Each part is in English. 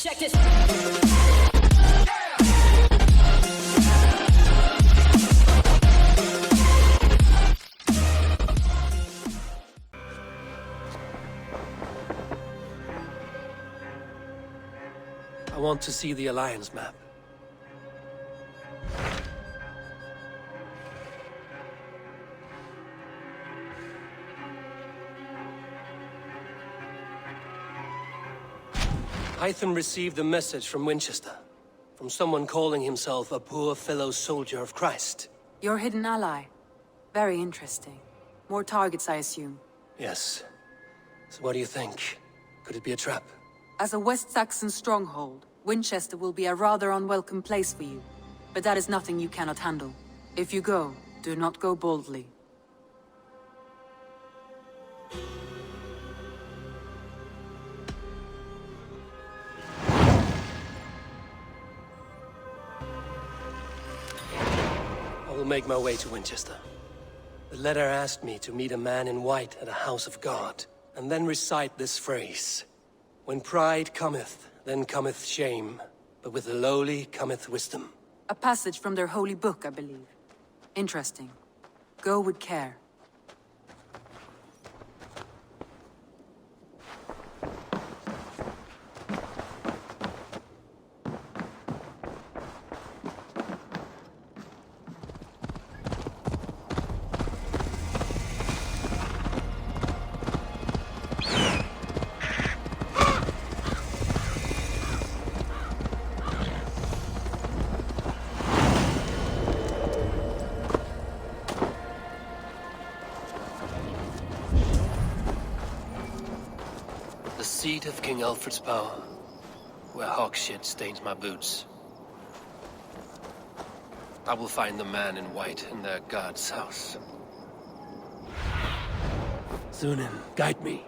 Check this. I want to see the Alliance map. Hytham received a message from Winchester, from someone calling himself a poor fellow soldier of Christ. Your hidden ally. Very interesting. More targets, I assume. Yes. So what do you think? Could it be a trap? As a West Saxon stronghold, Winchester will be a rather unwelcome place for you. But that is nothing you cannot handle. If you go, do not go boldly. I will make my way to Winchester. The letter asked me to meet a man in white at a house of God, and then recite this phrase. When pride cometh, then cometh shame, but with the lowly cometh wisdom. A passage from their holy book, I believe. Interesting. Go with care. The seat of King Alfred's power, where hawk shit stains my boots. I will find the man in white in their god's house. Zunin, guide me.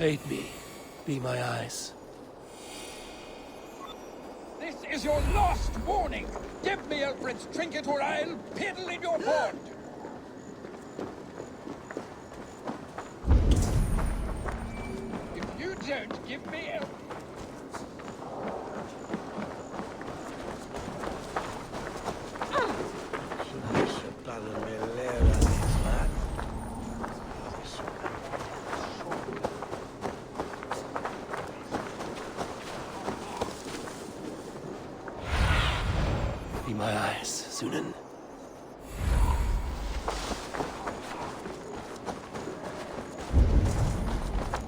Aid me. Be my eyes. This is your last warning! Give me Alfred's trinket or I'll piddle in your horn! If you don't give me Alfred... Be my eyes, Sunan.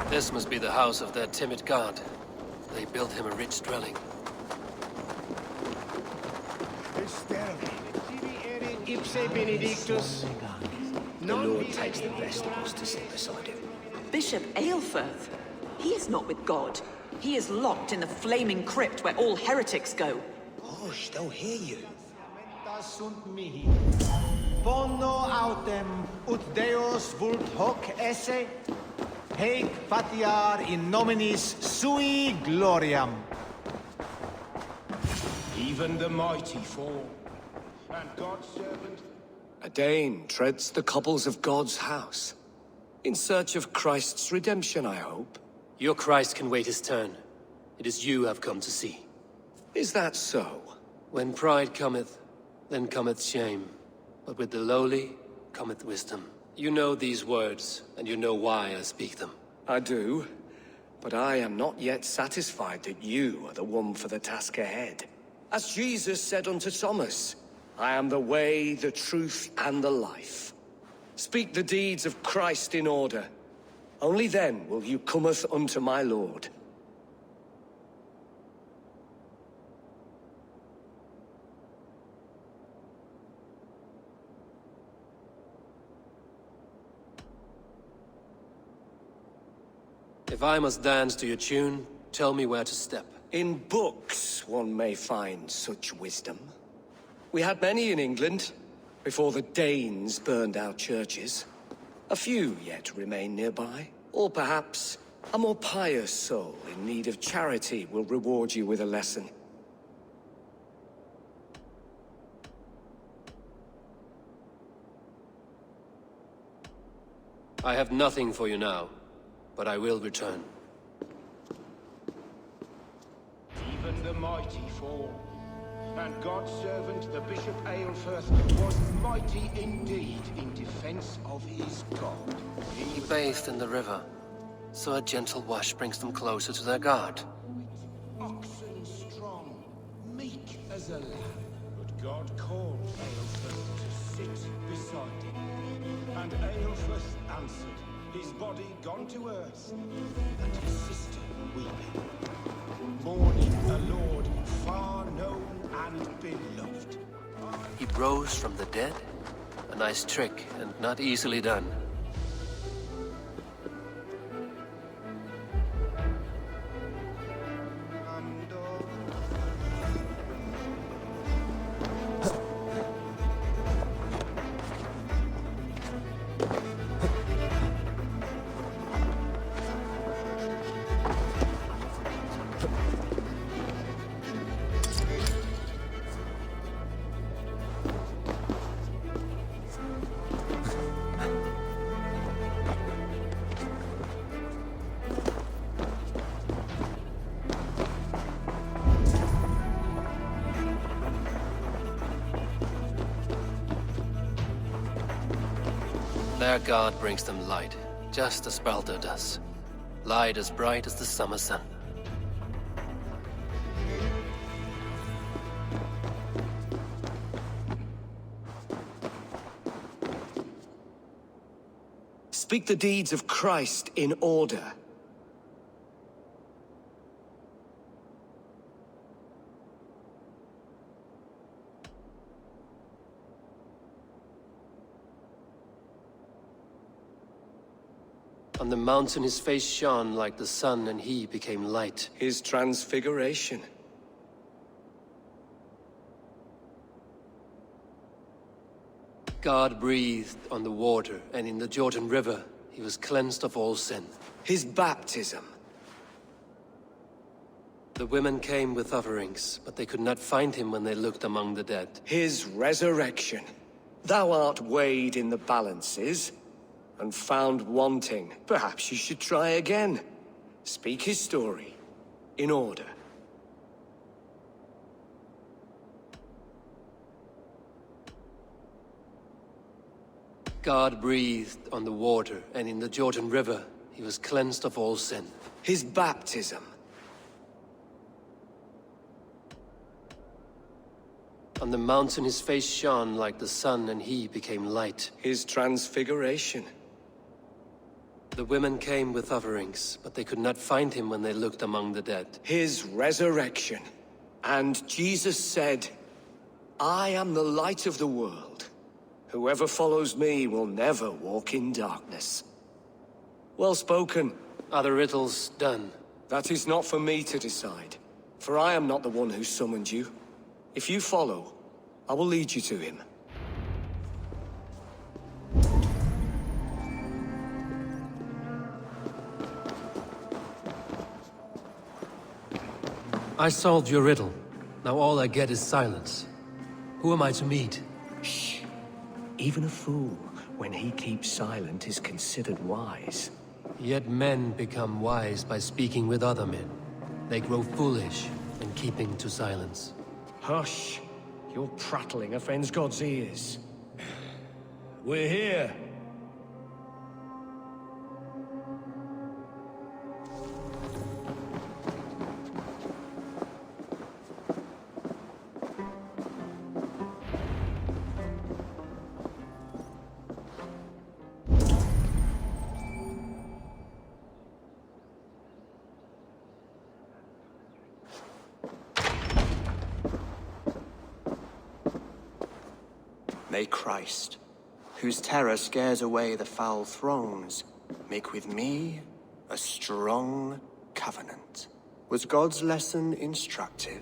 This must be the house of their timid god. They built him a rich dwelling. Ipse benedictus. The Lord takes the best of us to sit beside him. Bishop Aelfirth? He is not with God. He is locked in the flaming crypt where all heretics go. Gosh, they'll hear you. Sunt mihi. Bono autem ut Deus vult hoc esse, haec fatiar in nominis sui gloriam. Even the mighty fall, and God's servant... A Dane treads the cobbles of God's house. In search of Christ's redemption, I hope. Your Christ can wait his turn. It is you I've come to see. Is that so? When pride cometh, then cometh shame. But with the lowly cometh wisdom. You know these words, and you know why I speak them. I do, but I am not yet satisfied that you are the one for the task ahead. As Jesus said unto Thomas, I am the way, the truth, and the life. Speak the deeds of Christ in order. Only then will you cometh unto my Lord. If I must dance to your tune, tell me where to step. In books one may find such wisdom. We had many in England, before the Danes burned our churches. A few yet remain nearby. Or perhaps a more pious soul in need of charity will reward you with a lesson. I have nothing for you now, but I will return. Even the mighty fall, and God's servant, the Bishop Aelfirth, was mighty indeed in defense of his God. He bathed in the river, so a gentle wash brings them closer to their God. Oxen strong, meek as a lamb. But God called Aelfirth to sit beside him. And Aelfirth answered, his body gone to earth, and his sister weeping. Mourning a lord far known and beloved. He rose from the dead? A nice trick, and not easily done. Their god brings them light, just as Baldur does. Light as bright as the summer sun. Speak the deeds of Christ in order. On the mountain his face shone like the sun, and he became light. His transfiguration. God breathed on the water, and in the Jordan River he was cleansed of all sin. His baptism. The women came with offerings, but they could not find him when they looked among the dead. His resurrection. Thou art weighed in the balances, and found wanting. Perhaps you should try again. Speak his story, in order. God breathed on the water, and in the Jordan River, he was cleansed of all sin. His baptism. On the mountain his face shone like the sun, and he became light. His transfiguration. The women came with offerings, but they could not find him when they looked among the dead. His resurrection. And Jesus said, I am the light of the world. Whoever follows me will never walk in darkness. Well spoken. Are the riddles done? That is not for me to decide, for I am not the one who summoned you. If you follow, I will lead you to him. I solved your riddle. Now all I get is silence. Who am I to meet? Shh. Even a fool, when he keeps silent, is considered wise. Yet men become wise by speaking with other men. They grow foolish when keeping to silence. Hush! Your prattling offends God's ears. We're here. May Christ, whose terror scares away the foul throngs, make with me a strong covenant. Was God's lesson instructive?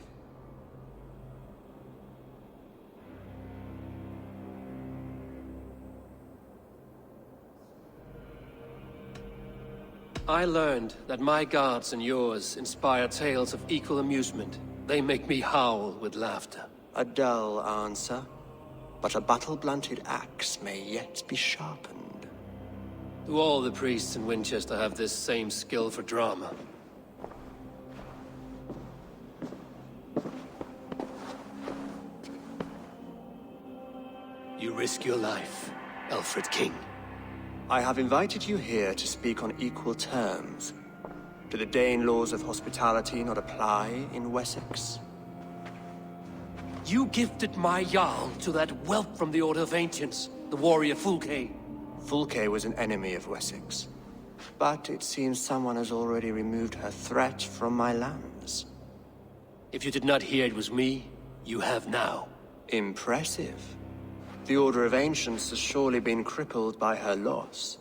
I learned that my gods and yours inspire tales of equal amusement. They make me howl with laughter. A dull answer, but a battle-blunted axe may yet be sharpened. Do all the priests in Winchester have this same skill for drama? You risk your life, Alfred King. I have invited you here to speak on equal terms. Do the Dane laws of hospitality not apply in Wessex? You gifted my Jarl to that whelp from the Order of Ancients, the warrior Fulke. Fulke was an enemy of Wessex. But it seems someone has already removed her threat from my lands. If you did not hear it was me, you have now. Impressive. The Order of Ancients has surely been crippled by her loss.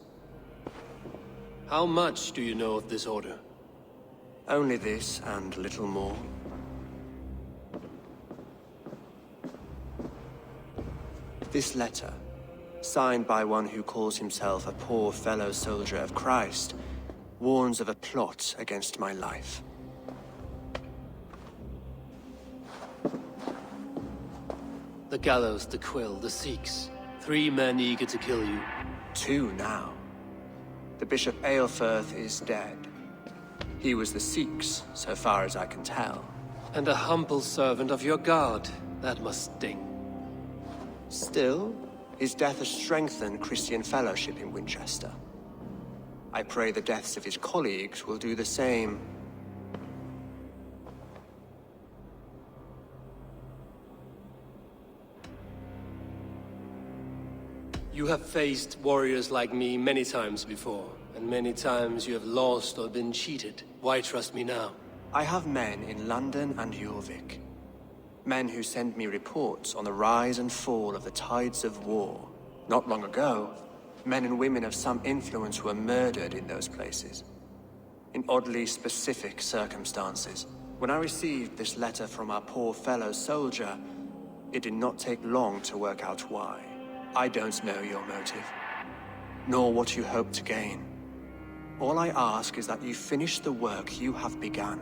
How much do you know of this order? Only this and little more. This letter, signed by one who calls himself a poor fellow soldier of Christ, warns of a plot against my life. The gallows, the quill, the Sikhs. 3 men eager to kill you. 2 now. The Bishop Aelfirth is dead. He was the Sikhs, so far as I can tell. And a humble servant of your god. That must sting. Still, his death has strengthened Christian fellowship in Winchester. I pray the deaths of his colleagues will do the same. You have faced warriors like me many times before, and many times you have lost or been cheated. Why trust me now? I have men in London and Jorvik. Men who send me reports on the rise and fall of the tides of war. Not long ago, men and women of some influence were murdered in those places. In oddly specific circumstances. When I received this letter from our poor fellow soldier, it did not take long to work out why. I don't know your motive. nor what you hope to gain. All I ask is that you finish the work you have begun,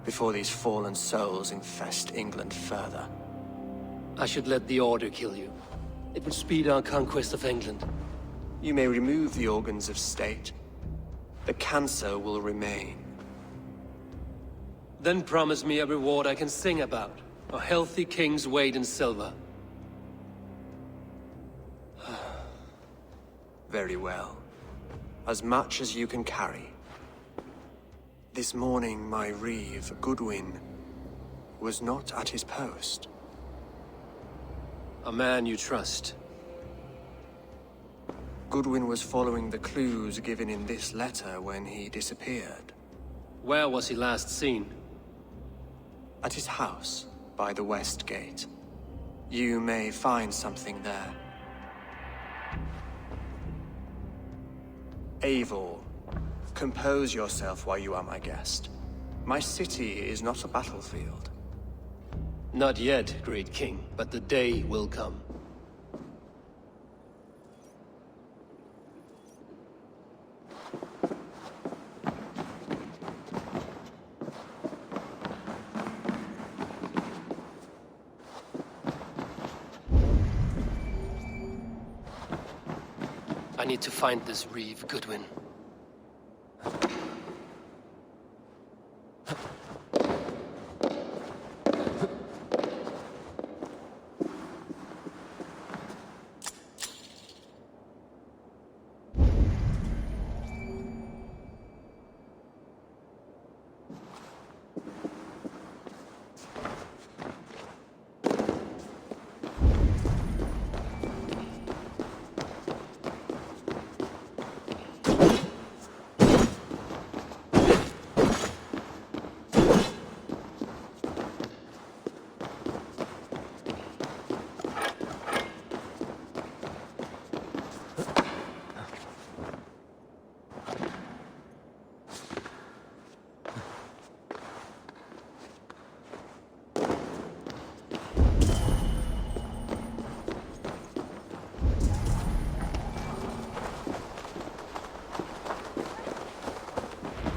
before these fallen souls infest England further. I should let the Order kill you. It would speed our conquest of England. You may remove the organs of state. The cancer will remain. Then promise me a reward I can sing about. A healthy king's weight in silver. Very well. As much as you can carry. This morning, my reeve, Goodwin, was not at his post. A man you trust. Goodwin was following the clues given in this letter when he disappeared. Where was he last seen? At his house, by the West Gate. You may find something there. Eivor, compose yourself while you are my guest. My city is not a battlefield. Not yet, great king, but the day will come. I need to find this reeve, Goodwin.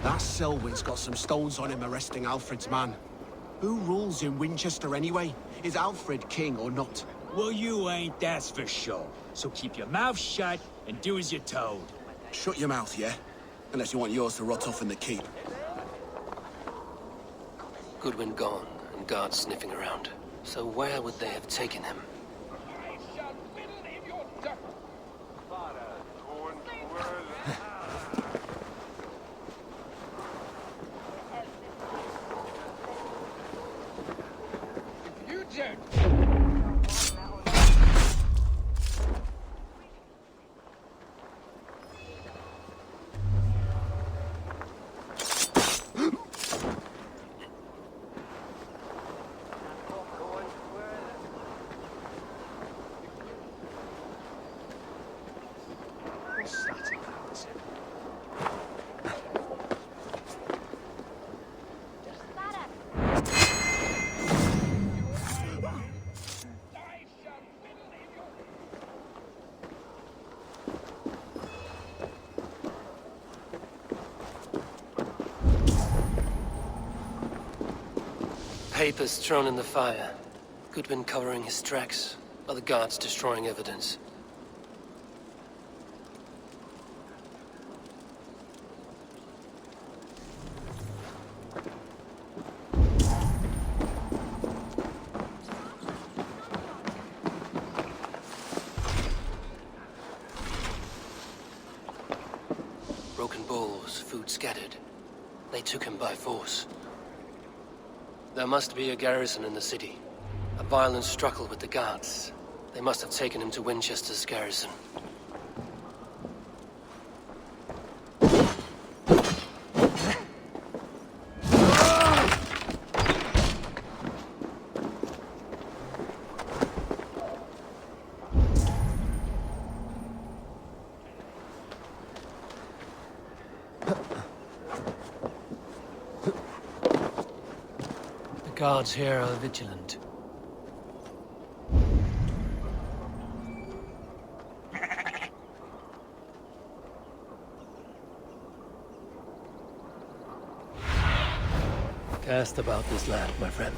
That Selwyn's got some stones on him arresting Alfred's man. Who rules in Winchester anyway? Is Alfred king or not? Well, you ain't, that's for sure. So keep your mouth shut and do as you're told. Shut your mouth, yeah? Unless you want yours to rot off in the keep. Goodwin gone, and guards sniffing around. So where would they have taken him? Papers thrown in the fire. Goodwin covering his tracks, other guards destroying evidence. Broken bowls, food scattered. They took him by force. There must be a garrison in the city. A violent struggle with the guards. They must have taken him to Winchester's garrison. Guards here are vigilant. Cast about this land, my friend.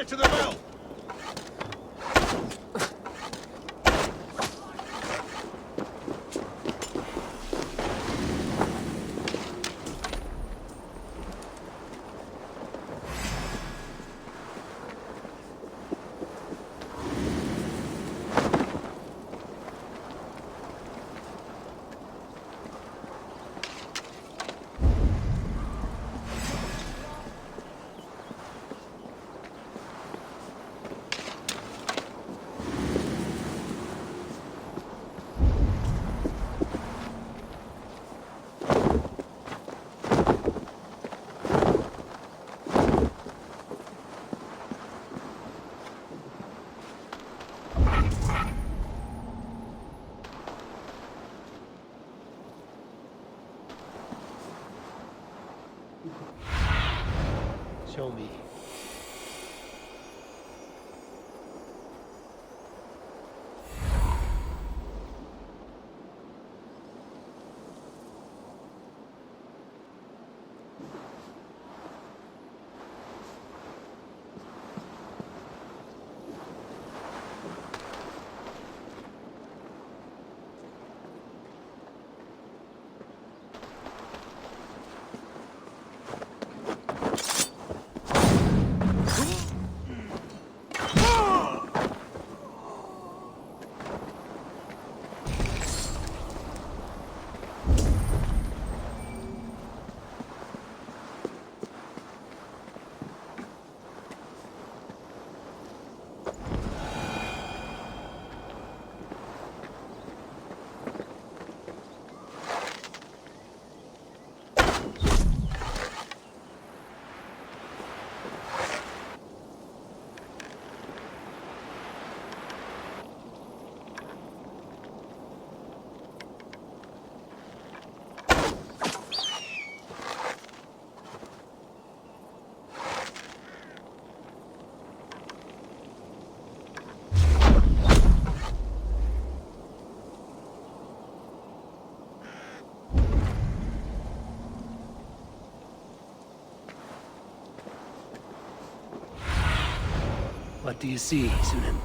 To the bell! Show me. What do you see, Sunan?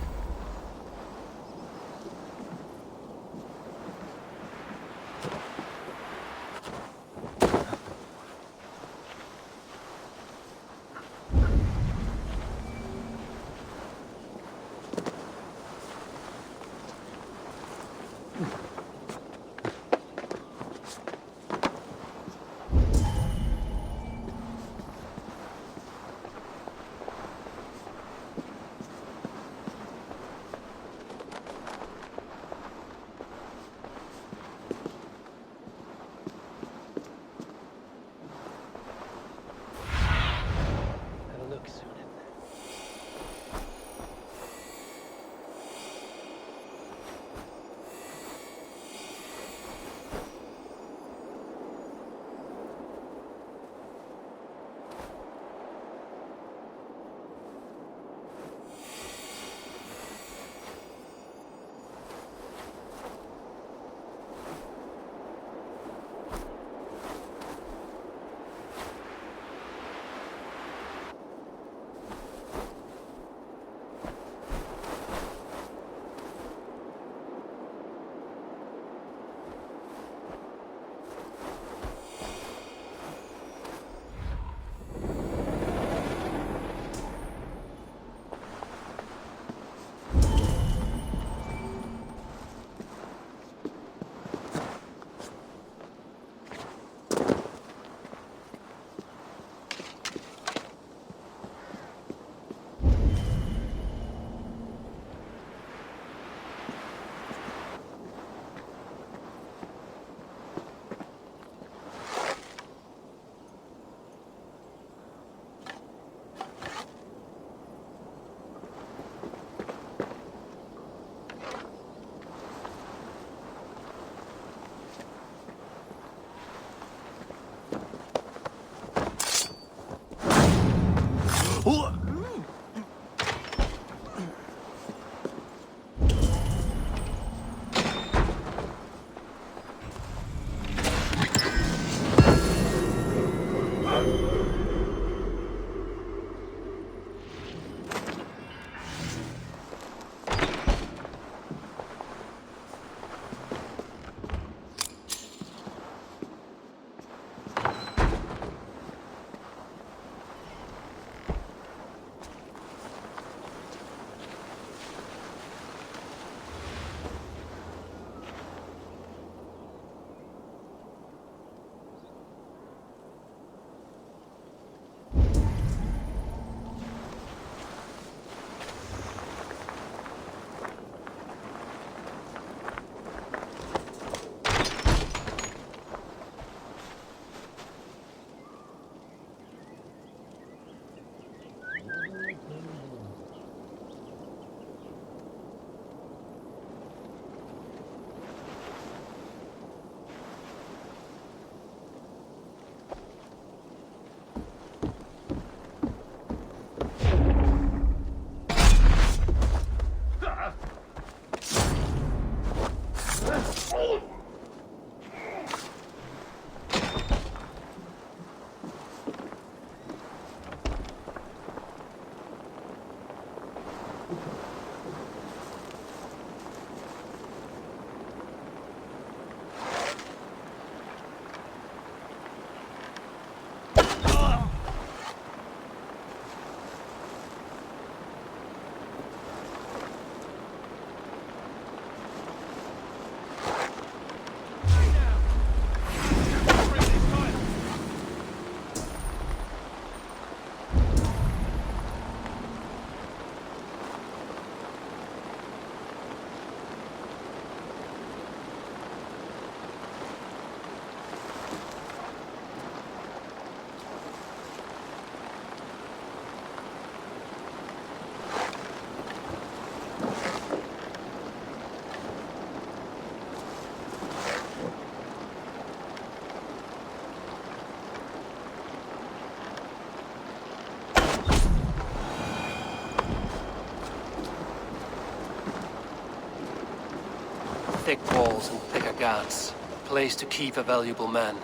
Thick walls and thicker guards. A place to keep a valuable man.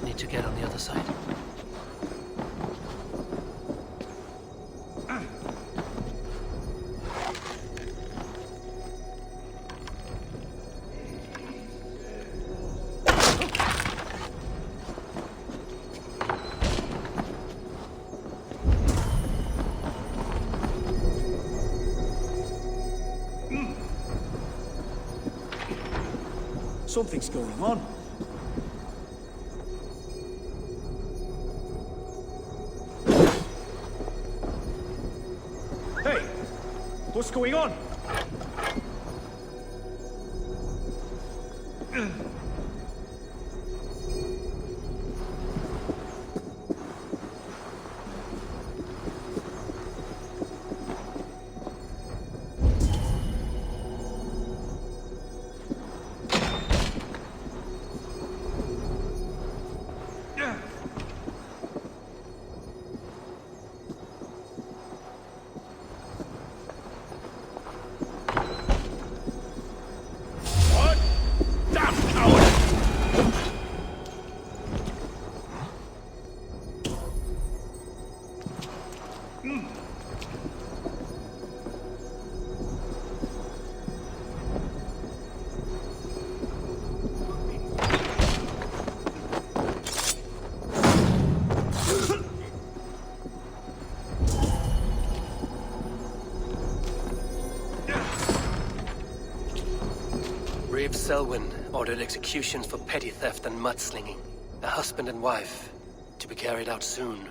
Need to get on the other side. Something's going on. Hey! What's going on? Selwyn ordered executions for petty theft and mudslinging. A husband and wife, to be carried out soon.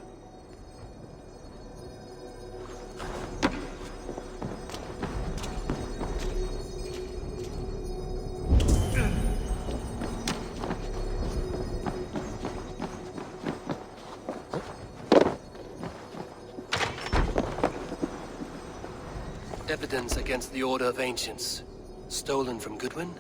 Evidence against the Order of Ancients. Stolen from Goodwin?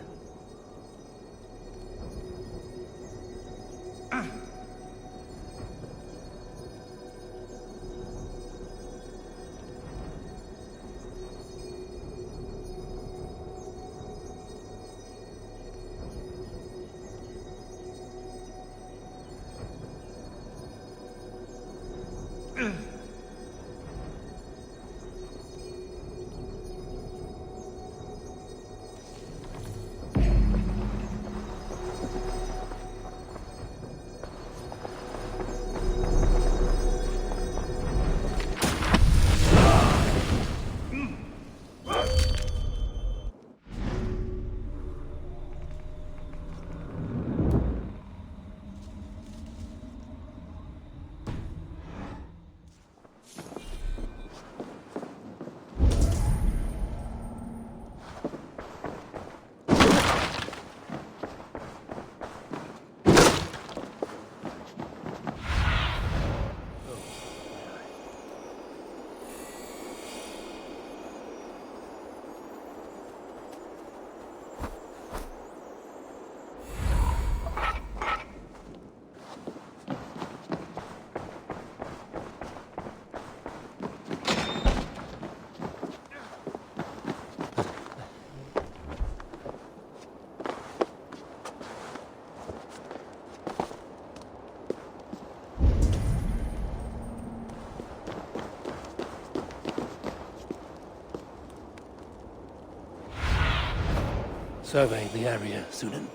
survey the area, Sunan.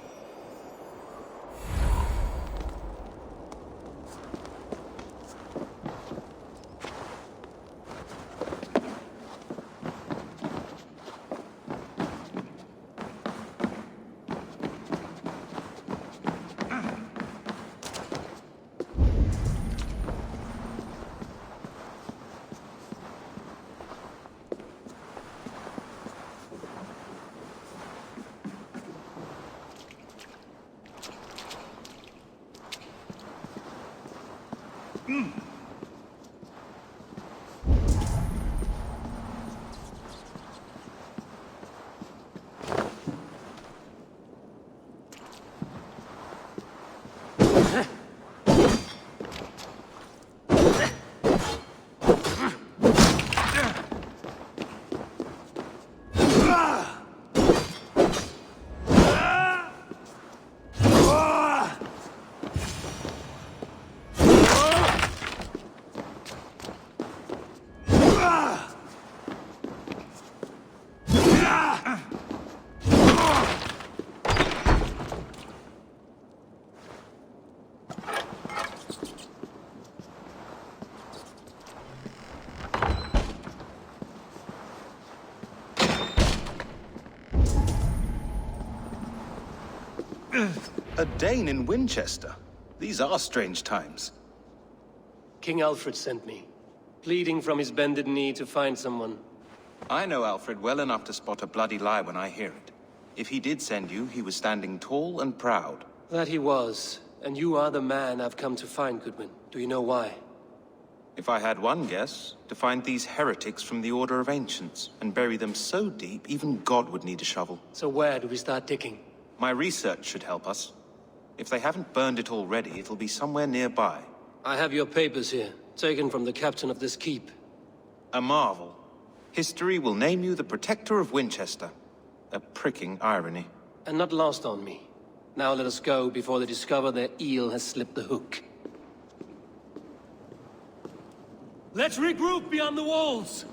A Dane in Winchester? These are strange times. King Alfred sent me, pleading from his bended knee to find someone. I know Alfred well enough to spot a bloody lie when I hear it. If he did send you, he was standing tall and proud. That he was, and you are the man I've come to find, Goodwin. Do you know why? If I had one guess, to find these heretics from the Order of Ancients, and bury them so deep, even God would need a shovel. So where do we start digging? My research should help us. If they haven't burned it already, it'll be somewhere nearby. I have your papers here, taken from the captain of this keep. A marvel. History will name you the Protector of Winchester. A pricking irony. And not lost on me. Now let us go before they discover their eel has slipped the hook. Let's regroup beyond the walls!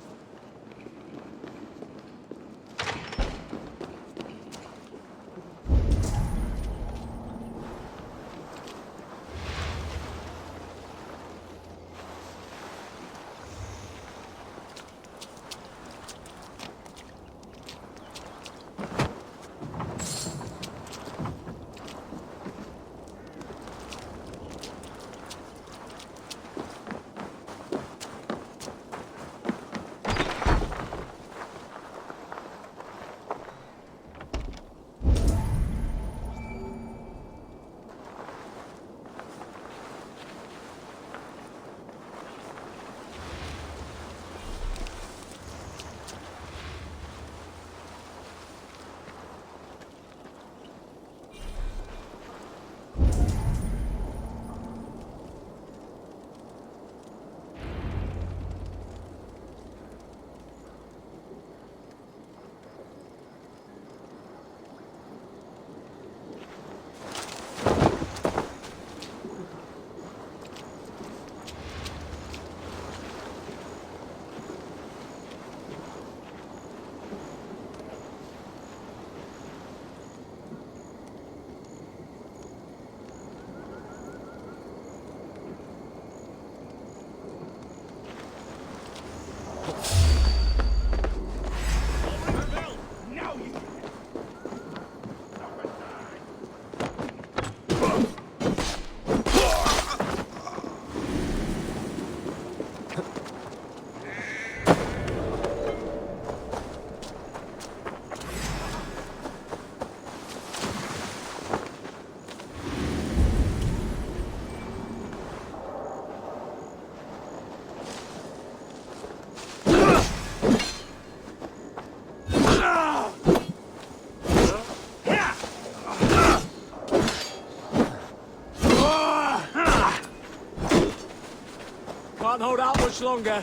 Can't hold out much longer.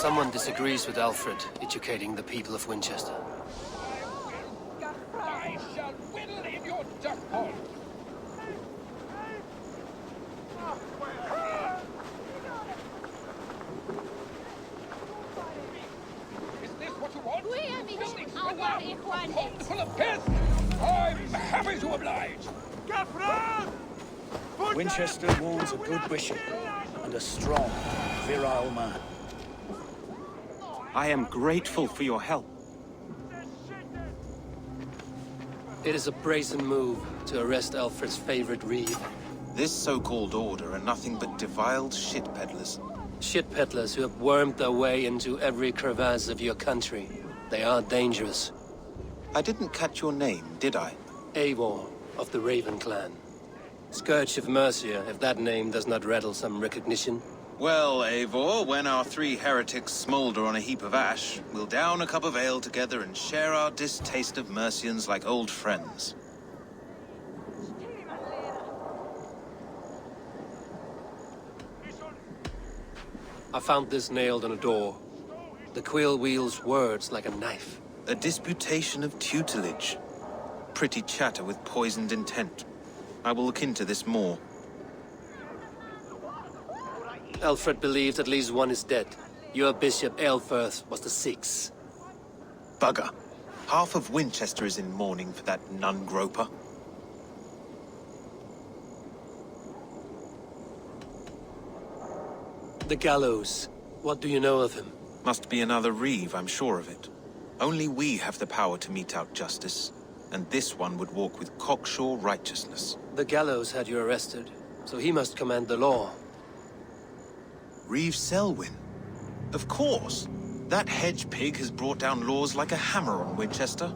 Someone disagrees with Alfred educating the people of Winchester. I shall whittle in your duck pond. Is this what you want? Pond full of piss? I'm happy to oblige. Winchester wants a good bishop and a strong, virile man. I am grateful for your help. It is a brazen move to arrest Alfred's favorite reeve. This so-called order are nothing but defiled shit peddlers. Shit peddlers who have wormed their way into every crevasse of your country. They are dangerous. I didn't catch your name, did I? Eivor of the Raven clan. Scourge of Mercia, if that name does not rattle some recognition. Well, Eivor, when our three heretics smolder on a heap of ash, we'll down a cup of ale together and share our distaste of Mercians like old friends. I found this nailed on a door. The quill wields words like a knife. A disputation of tutelage. Pretty chatter with poisoned intent. I will look into this more. Alfred believed at least one is dead. Your bishop, Aelfirth, was the sixth. Bugger. Half of Winchester is in mourning for that nun-groper. The gallows. What do you know of him? Must be another reeve, I'm sure of it. Only we have the power to mete out justice. And this one would walk with cocksure righteousness. The gallows had you arrested, so he must command the law. Reeve Selwyn? Of course! That hedge pig has brought down laws like a hammer on Winchester,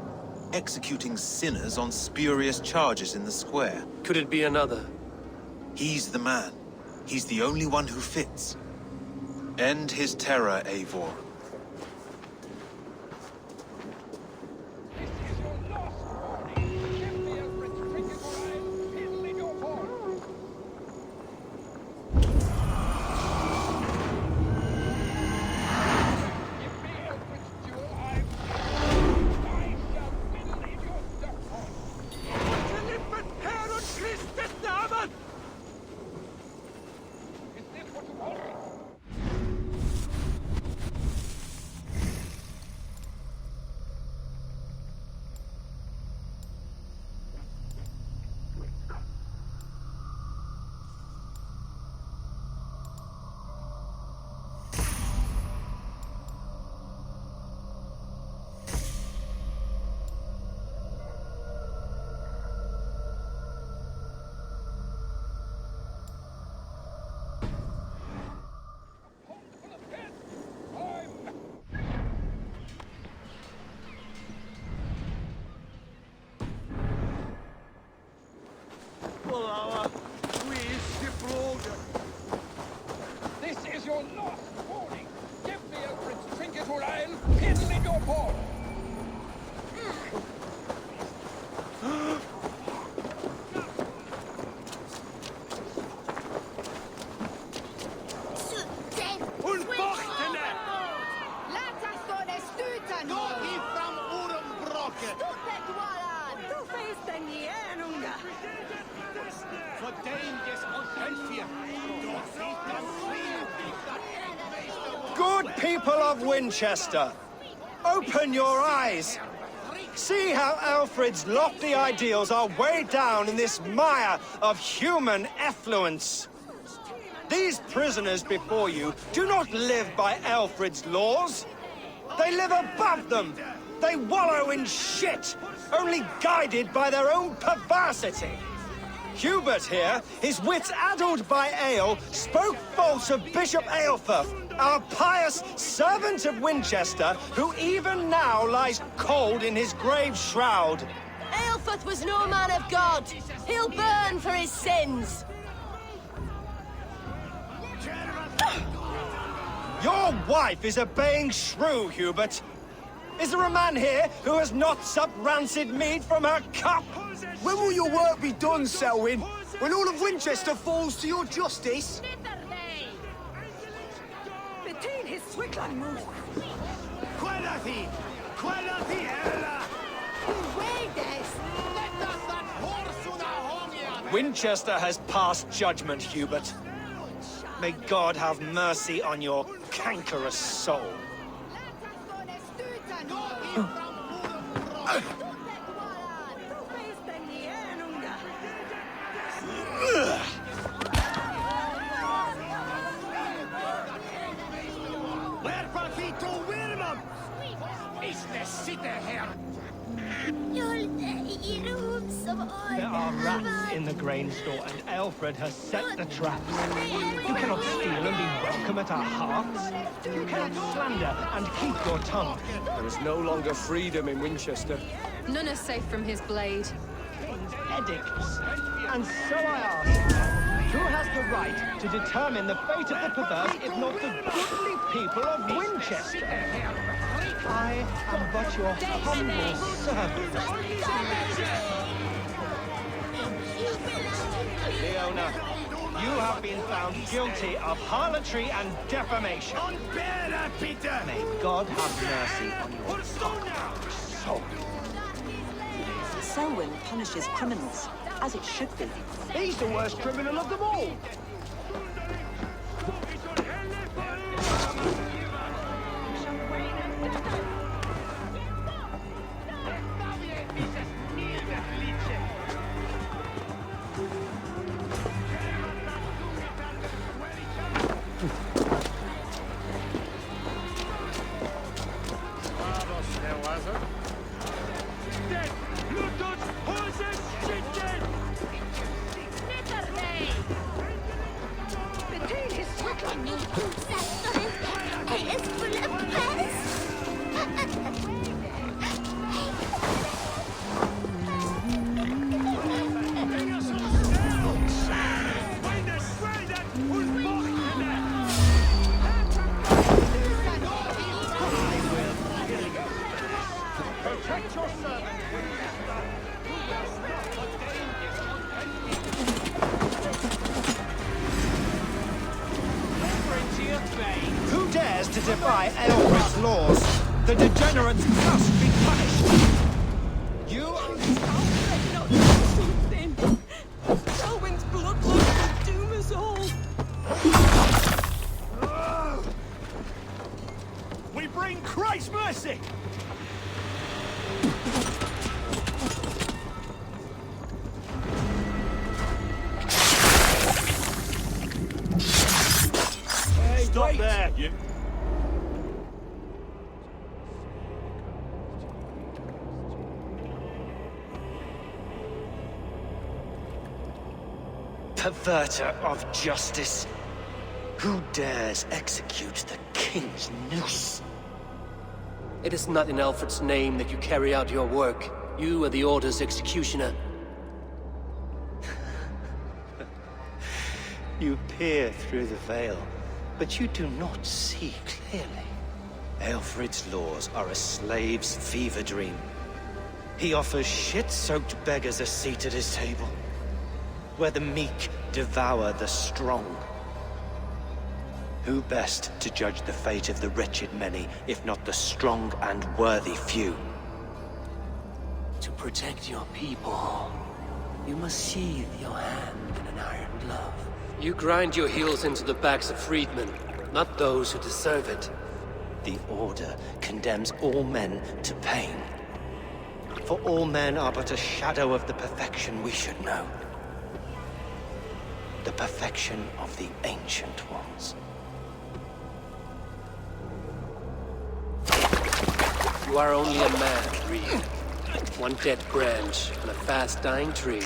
executing sinners on spurious charges in the square. Could it be another? He's the man. He's the only one who fits. End his terror, Eivor. This is your last warning. Give me Alfred's trinket or I'll piddle in your paw. Good people of Winchester, open your eyes. See how Alfred's lofty ideals are weighed down in this mire of human effluence. These prisoners before you do not live by Alfred's laws. They live above them. They wallow in shit, only guided by their own perversity. Hubert here, his wits addled by ale, spoke false of Bishop Aelfirth, our pious servant of Winchester, who even now lies cold in his grave shroud. Aelfirth was no man of God. He'll burn for his sins. Your wife is a baying shrew, Hubert. Is there a man here who has not supped rancid mead from her cup? When will your work be done, Selwyn? When all of Winchester falls to your justice? Between his Winchester has passed judgment, Hubert. May God have mercy on your cankerous soul. There are rats in the grain store, and Alfred has set the traps. You cannot steal and be welcome at our hearths. You cannot slander and keep your tongue. There is no longer freedom in Winchester. None are safe from his blade. Edicts. And so I ask, who has the right to determine the fate of the perverse if not the goodly people of Winchester? I am but your humble servant. Leona, you have been found guilty of harlotry and defamation. May God have mercy on your soul. Selwyn punishes criminals, as it should be. He's the worst criminal of them all. Who dares to defy Alfred's laws? The degenerates must be punished. You Alfred, not something. Selwyn's bloodlust will doom us all. We bring Christ's mercy! Stop there! Perverter of justice! Who dares execute the king's noose? It is not in Alfred's name that you carry out your work. You are the Order's executioner. You peer through the veil, but you do not see clearly. Alfred's laws are a slave's fever dream. He offers shit-soaked beggars a seat at his table, where the meek devour the strong. Who best to judge the fate of the wretched many, if not the strong and worthy few? To protect your people, you must sheathe your hand in an iron glove. You grind your heels into the backs of freedmen, not those who deserve it. The Order condemns all men to pain. For all men are but a shadow of the perfection we should know. The perfection of the Ancient Ones. You are only a man, Reed. One dead branch on a fast-dying tree.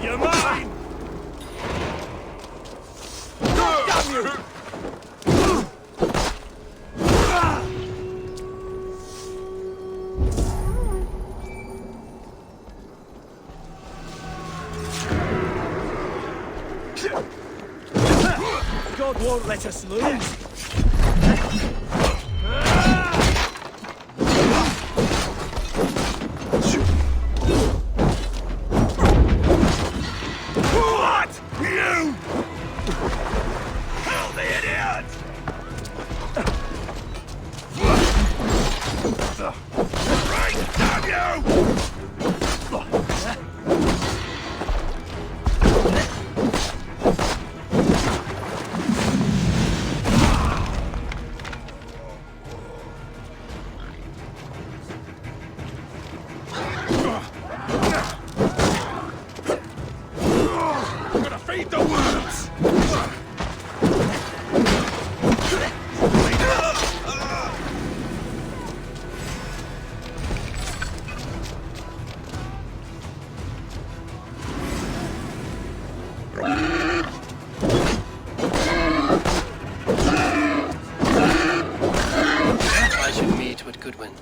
You're mine! Damn you! God won't let us lose.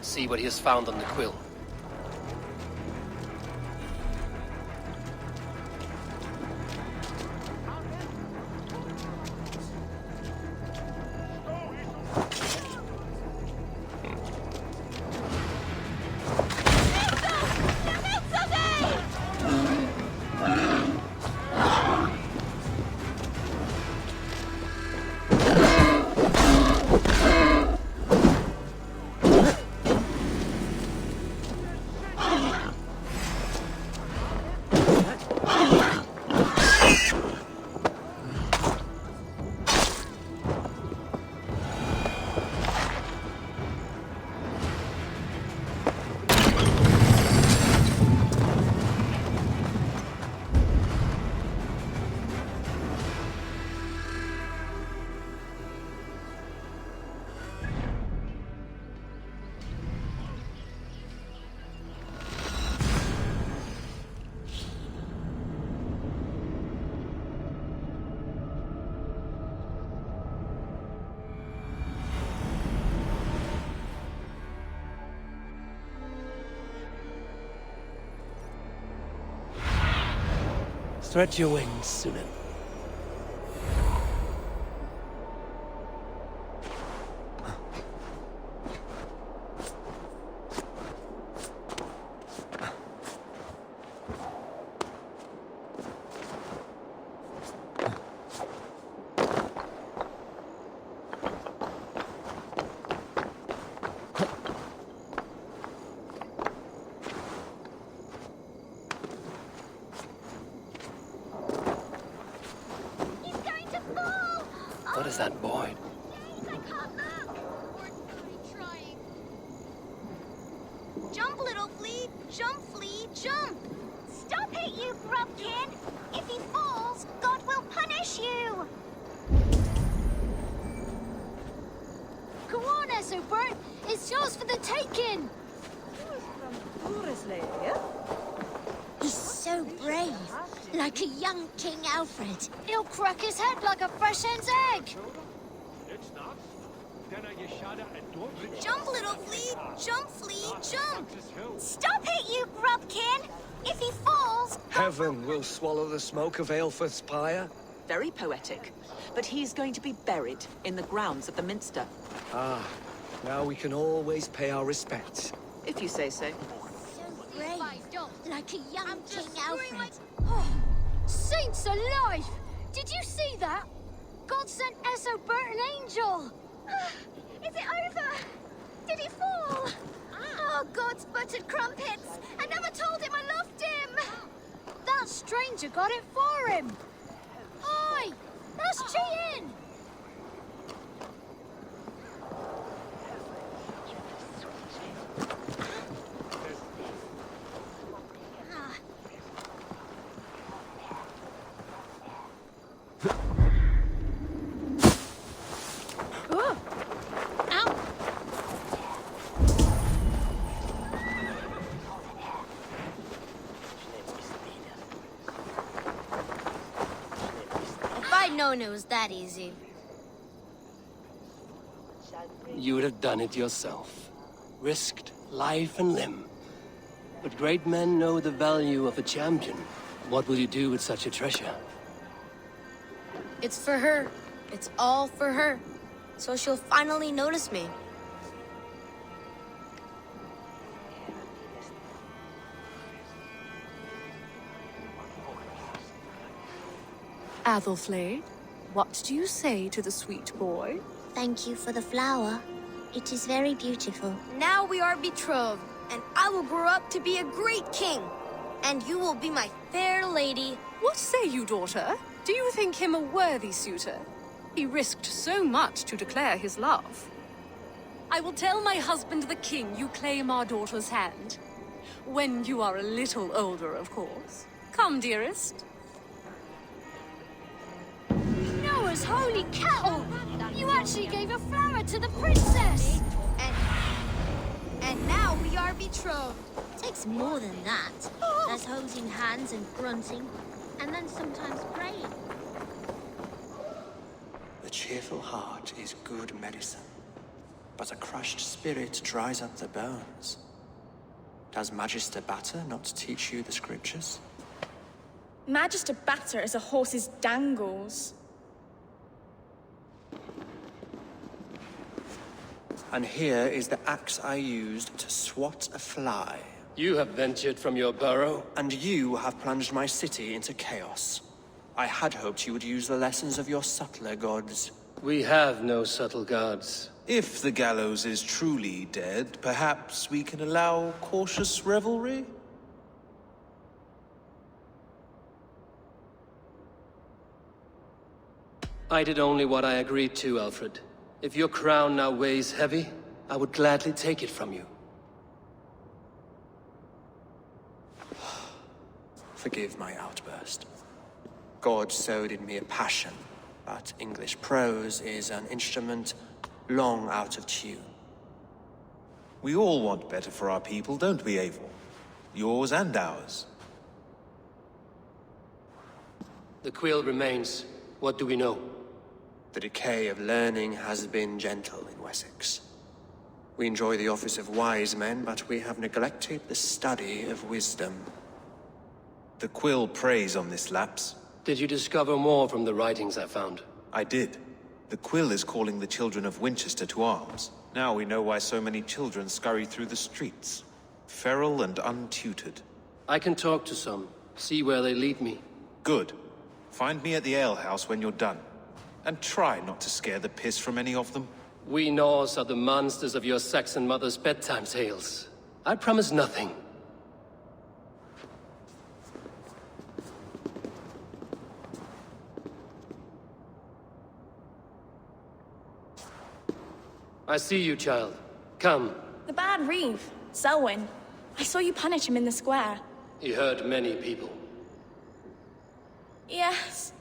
See what he has found on the quill. Stretch your wings, Sunan. What is that boy? Jump, little flea! Jump, flea, jump! Stop it, you grubkin! If he falls, God will punish you! Go on, Essobert! It's yours for the taking! He's so brave, like a young King Alfred. He'll crack his head like a fresh hen's egg! Jump, little flea! Jump, flea, jump! Stop it, you grubkin! If he falls... Heaven will swallow the smoke of Aelfrith's pyre. Very poetic. But he's going to be buried in the grounds of the Minster. Ah, now we can always pay our respects. If you say so. Brave, like a young King Alfred. Oh, saints alive! Did you see that? God sent Essobert an angel! Is it over? Did he fall? Oh, God's buttered crumpets! I never told him I loved him! That stranger got it for him! Oi! That's cheating! I'd known it was that easy. You would have done it yourself. Risked life and limb. But great men know the value of a champion. What will you do with such a treasure? It's for her. It's all for her. So she'll finally notice me. Athelflaed, what do you say to the sweet boy? Thank you for the flower. It is very beautiful. Now we are betrothed. and I will grow up to be a great king. And you will be my fair lady. What say you, daughter? Do you think him a worthy suitor? He risked so much to declare his love. I will tell my husband the king you claim our daughter's hand. When you are a little older, of course. Come, dearest. Noah's holy cattle! You actually gave a flower to the princess! And now we are betrothed. Takes more than that. There's holding hands and grunting, and then sometimes praying. The cheerful heart is good medicine, but a crushed spirit dries up the bones. Does Magister Batter not teach you the scriptures? Magister Batter is a horse's dangles. And here is the axe I used to swat a fly. You have ventured from your burrow? And you have plunged my city into chaos. I had hoped you would use the lessons of your subtler gods. We have no subtle gods. If the gallows is truly dead, perhaps we can allow cautious revelry? I did only what I agreed to, Alfred. If your crown now weighs heavy, I would gladly take it from you. Forgive my outburst. God sowed in me a passion, but English prose is an instrument long out of tune. We all want better for our people, don't we, Eivor? Yours and ours. The quill remains. What do we know? The decay of learning has been gentle in Wessex. We enjoy the office of wise men, but we have neglected the study of wisdom. The quill preys on this lapse. Did you discover more from the writings I found? I did. The quill is calling the children of Winchester to arms. Now we know why so many children scurry through the streets. Feral and untutored. I can talk to some, see where they lead me. Good. Find me at the alehouse when you're done. And try not to scare the piss from any of them. We Norse are the monsters of your Saxon mother's bedtime tales. I promise nothing. I see you, child. Come. The bad Reeve, Selwyn. I saw you punish him in the square. He hurt many people. Yes.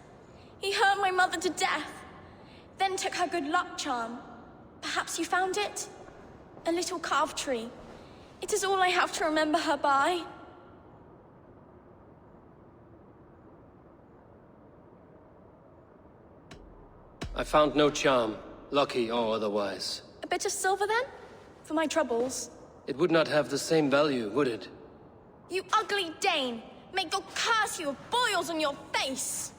He hurt my mother to death. Then took her good luck charm. Perhaps you found it? A little carved tree. It is all I have to remember her by. I found no charm, lucky or otherwise. A bit of silver, then? For my troubles. It would not have the same value, would it? You ugly Dane! May God curse you with boils on your face!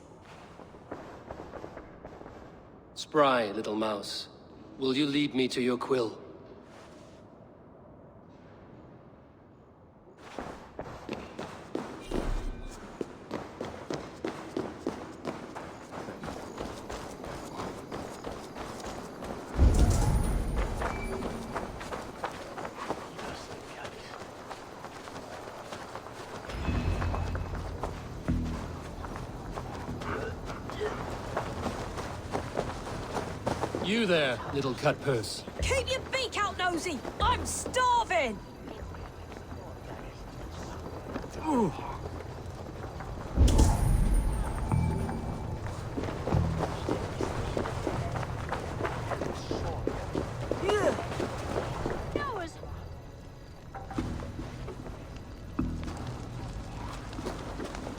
Spry, little mouse. Will you lead me to your quill? You there, little cut purse. Keep your beak out, Nosy! I'm starving! Ooh.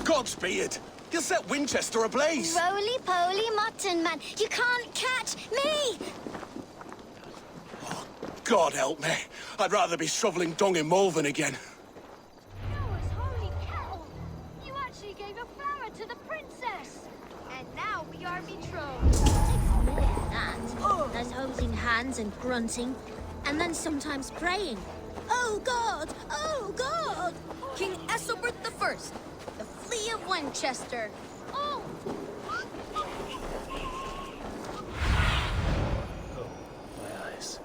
Godspeed! You'll set Winchester ablaze! Roly-poly mutton man, you can't catch me! Oh, God help me. I'd rather be shoveling dung in Malvern again. Noah's holy cattle! You actually gave a flower to the princess! And now we are betrothed. Takes more than that. There's holding hands and grunting, and then sometimes praying. Oh God! Oh God! King Ethelbert I, the Flea of Winchester. Oh! My eyes.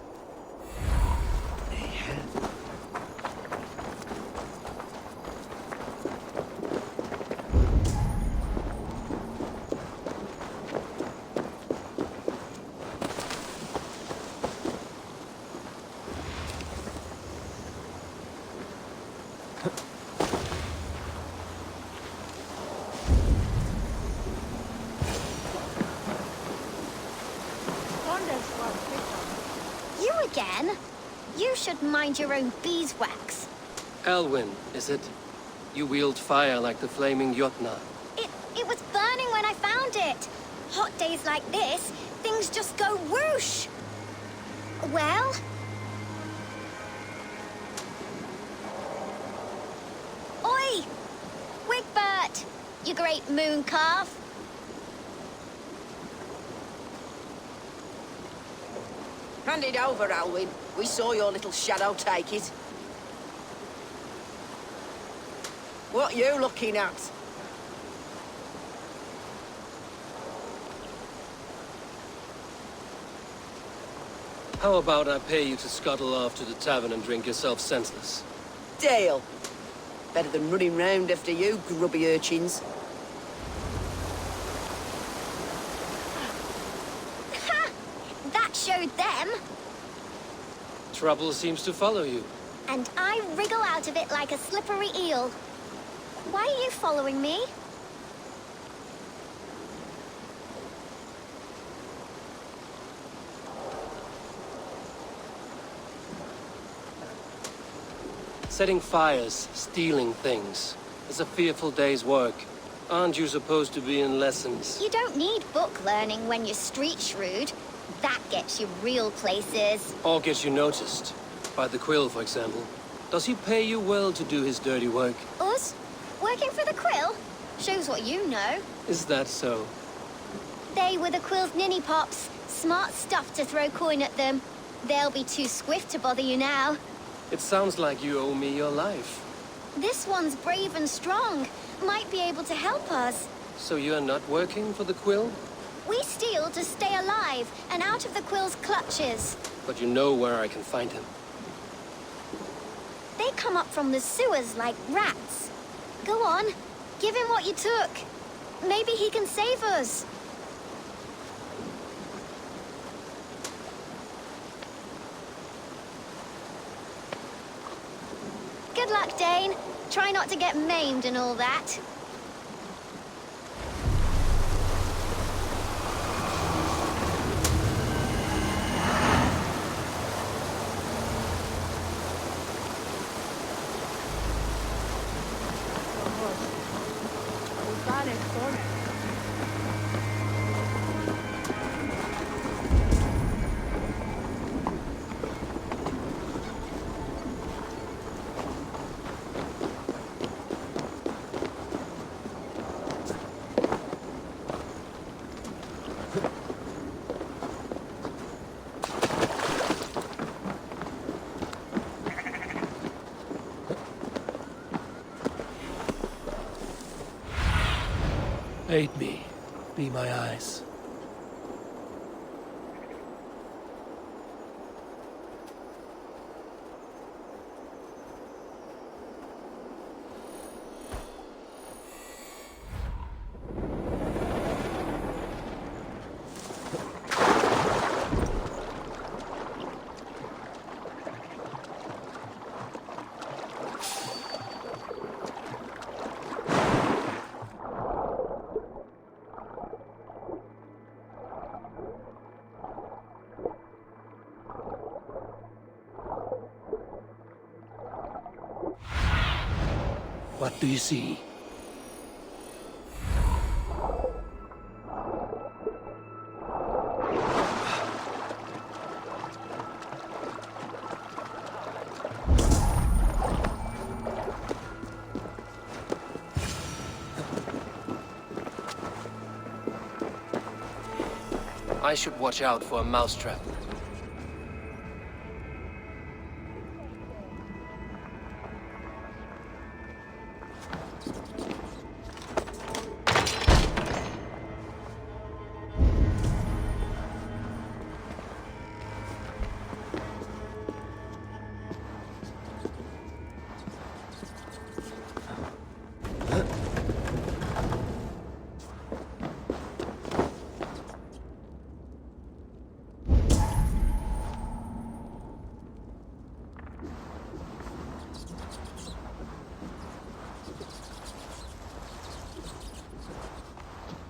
again? You should mind your own beeswax. Elwyn, is it? You wield fire like the flaming Jotnar. It was burning when I found it. Hot days like this, things just go whoosh. Well? Oi! Wigbert! You great moon calf. Hand it over, Alwyn. We saw your little shadow take it. What you looking at? How about I pay you to scuttle off to the tavern and drink yourself senseless? Deal. Better than running round after you, grubby urchins. Ha! That showed them. Trouble seems to follow you. And I wriggle out of it like a slippery eel. Why are you following me? Setting fires, stealing things. It's a fearful day's work. Aren't you supposed to be in lessons? You don't need book learning when you're street shrewd. That gets you real places. Or gets you noticed. By the Quill, for example. Does he pay you well to do his dirty work? Us? Working for the Quill? Shows what you know. Is that so? They were the Quill's ninny pops. Smart stuff to throw coin at them. They'll be too swift to bother you now. It sounds like you owe me your life. This one's brave and strong. Might be able to help us. So you're not working for the Quill? We steal to stay alive and out of the Quill's clutches. But you know where I can find him. They come up from the sewers like rats. Go on, give him what you took. Maybe he can save us. Good luck, Dane. Try not to get maimed and all that. Aid me. Be my eyes. What do you see? I should watch out for a mousetrap.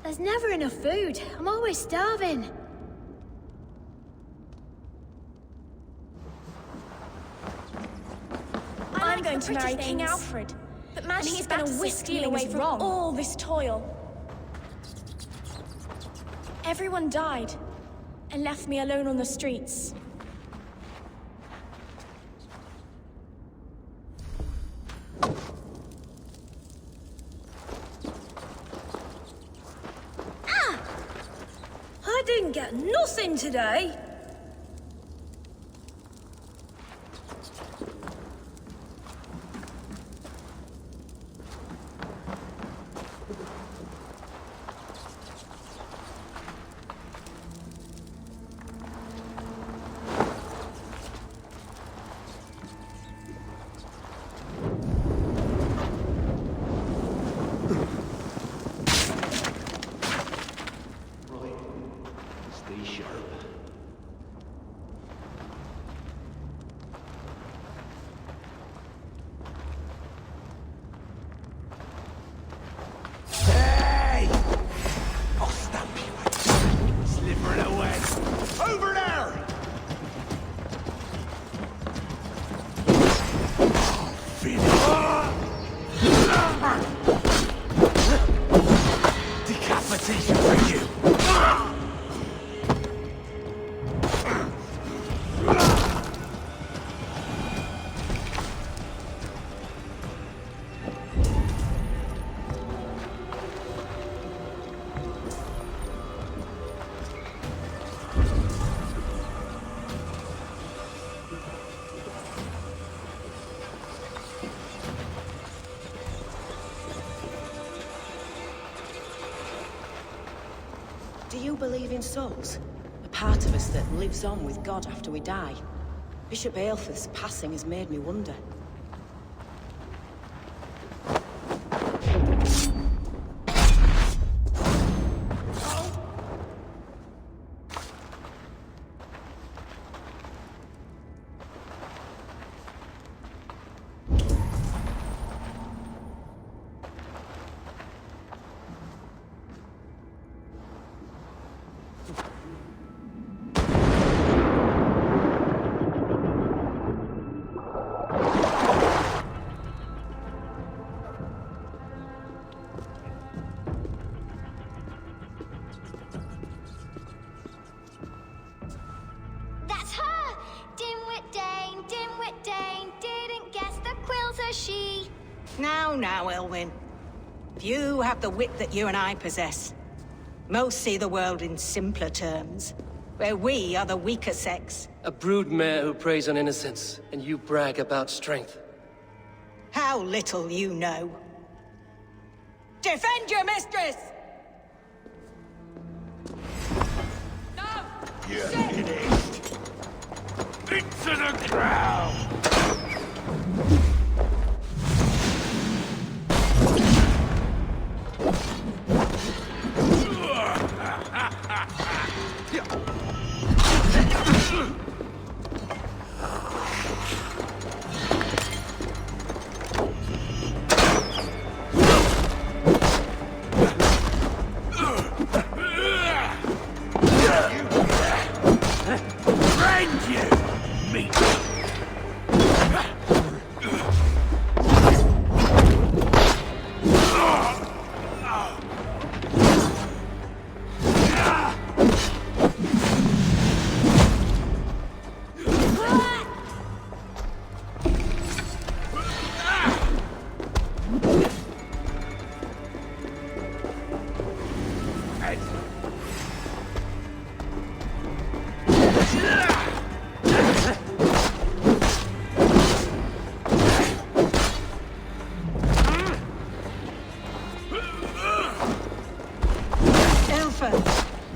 There's never enough food. I'm always starving. going to marry King things. Alfred. But And Majesty's he's going to back whisk me stealing away is from wrong. all this toil. Everyone died and left me alone on the streets. I didn't get nothing today. Do you believe in souls? A part of us that lives on with God after we die? Bishop Aelfirth's passing has made me wonder. That's her! Dimwit Dane, didn't guess the quill's a she. Now, Elwyn. Few have the wit that you and I possess. Most see the world in simpler terms, where we are the weaker sex. A broodmare who preys on innocence, and you brag about strength. How little you know. Defend your mistress! You finished! Into the ground!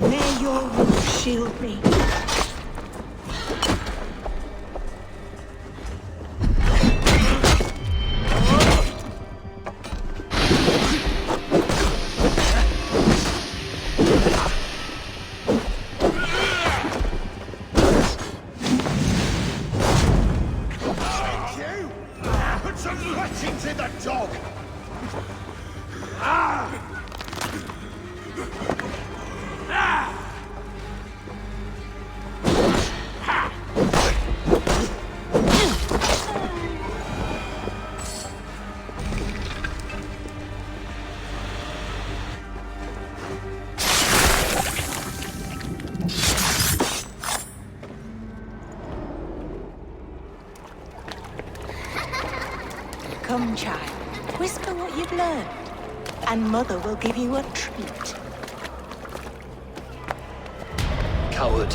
May your roof shield me. Put some whackings in the dog! Ah! Come, child. Whisper what you've learned, and Mother will give you a treat. Coward.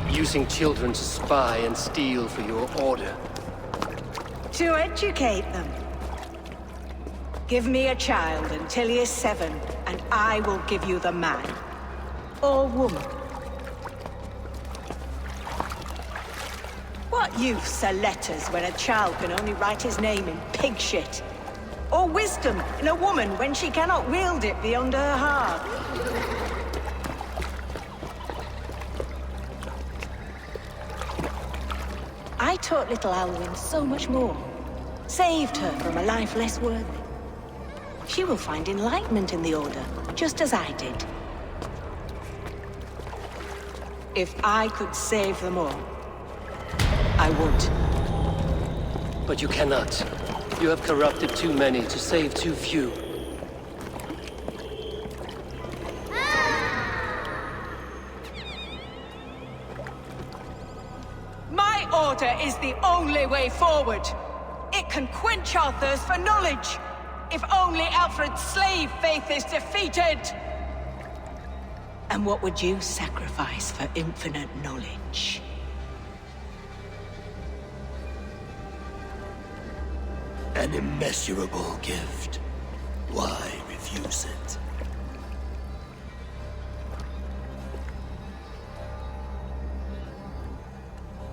Using children to spy and steal for your order. To educate them. Give me a child until he is 7, and I will give you the man. Or woman. What use are letters when a child can only write his name in pig shit? Or wisdom in a woman when she cannot wield it beyond her heart? I taught little Alwyn so much more. Saved her from a life less worthy. She will find enlightenment in the Order, just as I did. If I could save them all, I would. But you cannot. You have corrupted too many to save too few. My order is the only way forward. It can quench our thirst for knowledge. If only Alfred's slave faith is defeated. And what would you sacrifice for infinite knowledge? An immeasurable gift. Why refuse it?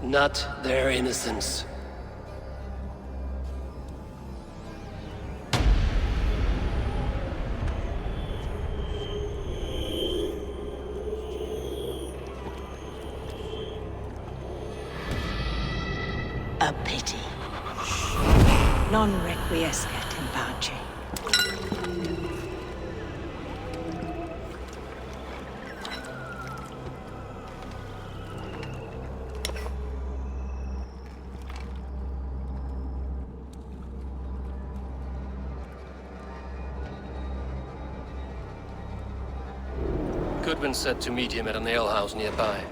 Not their innocence. A pity. Non requiescat in pace. Goodwin said to meet him at an alehouse nearby.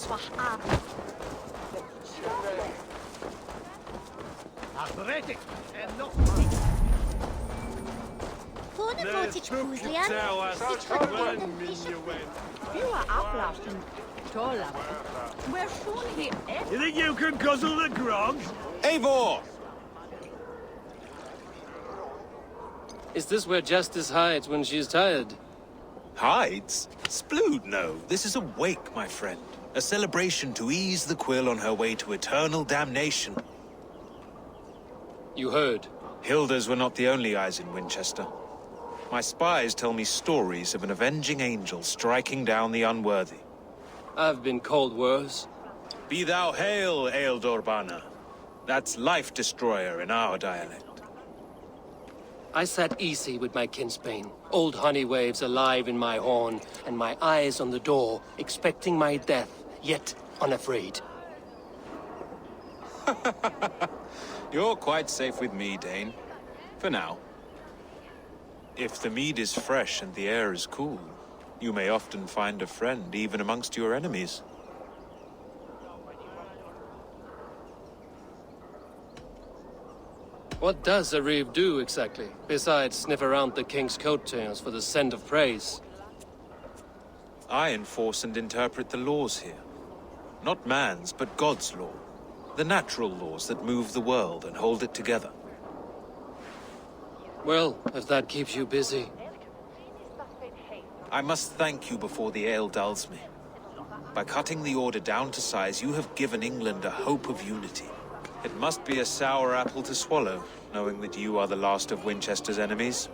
You think you can guzzle the grog? Eivor! Is this where Justice hides when she's tired? Hides? Splood, no. This is a wake, my friend. A celebration to ease the quill on her way to eternal damnation. You heard. Hilda's were not the only eyes in Winchester. My spies tell me stories of an avenging angel striking down the unworthy. I've been called worse. Be thou hail, Ealdorbanna. That's Life Destroyer in our dialect. I sat easy with my kinsbane, old honey waves alive in my horn, and my eyes on the door, expecting my death, yet unafraid. You're quite safe with me, Dane. For now. If the mead is fresh and the air is cool, you may often find a friend even amongst your enemies. What does a reeve do exactly, besides sniff around the king's coattails for the scent of praise? I enforce and interpret the laws here. Not man's, but God's law. The natural laws that move the world and hold it together. Well, if that keeps you busy. I must thank you before the ale dulls me. By cutting the order down to size, you have given England a hope of unity. It must be a sour apple to swallow, knowing that you are the last of Winchester's enemies.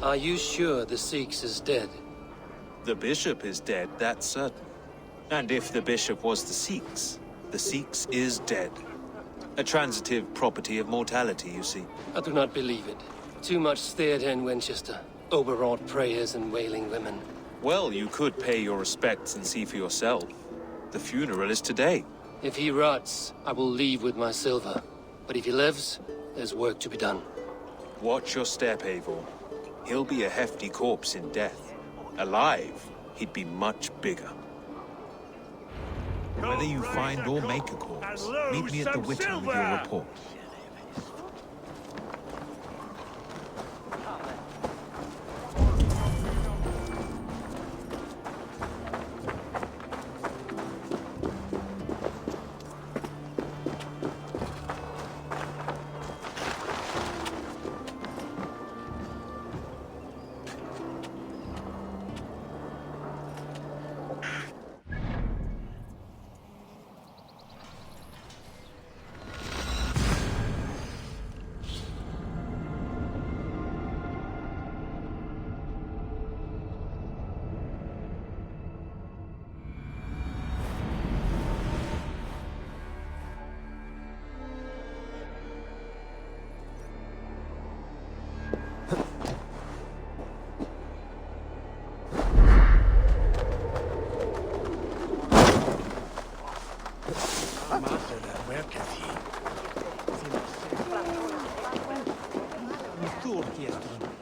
Are you sure the Sikhs is dead? The bishop is dead, that's certain. And if the bishop was the Sikhs is dead. A transitive property of mortality, you see. I do not believe it. Too much theatre in Winchester. Overwrought prayers and wailing women. Well, you could pay your respects and see for yourself. The funeral is today. If he rots, I will leave with my silver. But if he lives, there's work to be done. Watch your step, Eivor. He'll be a hefty corpse in death. Alive, he'd be much bigger. Whether you find or make a corpse, meet me at the Whittle with your report.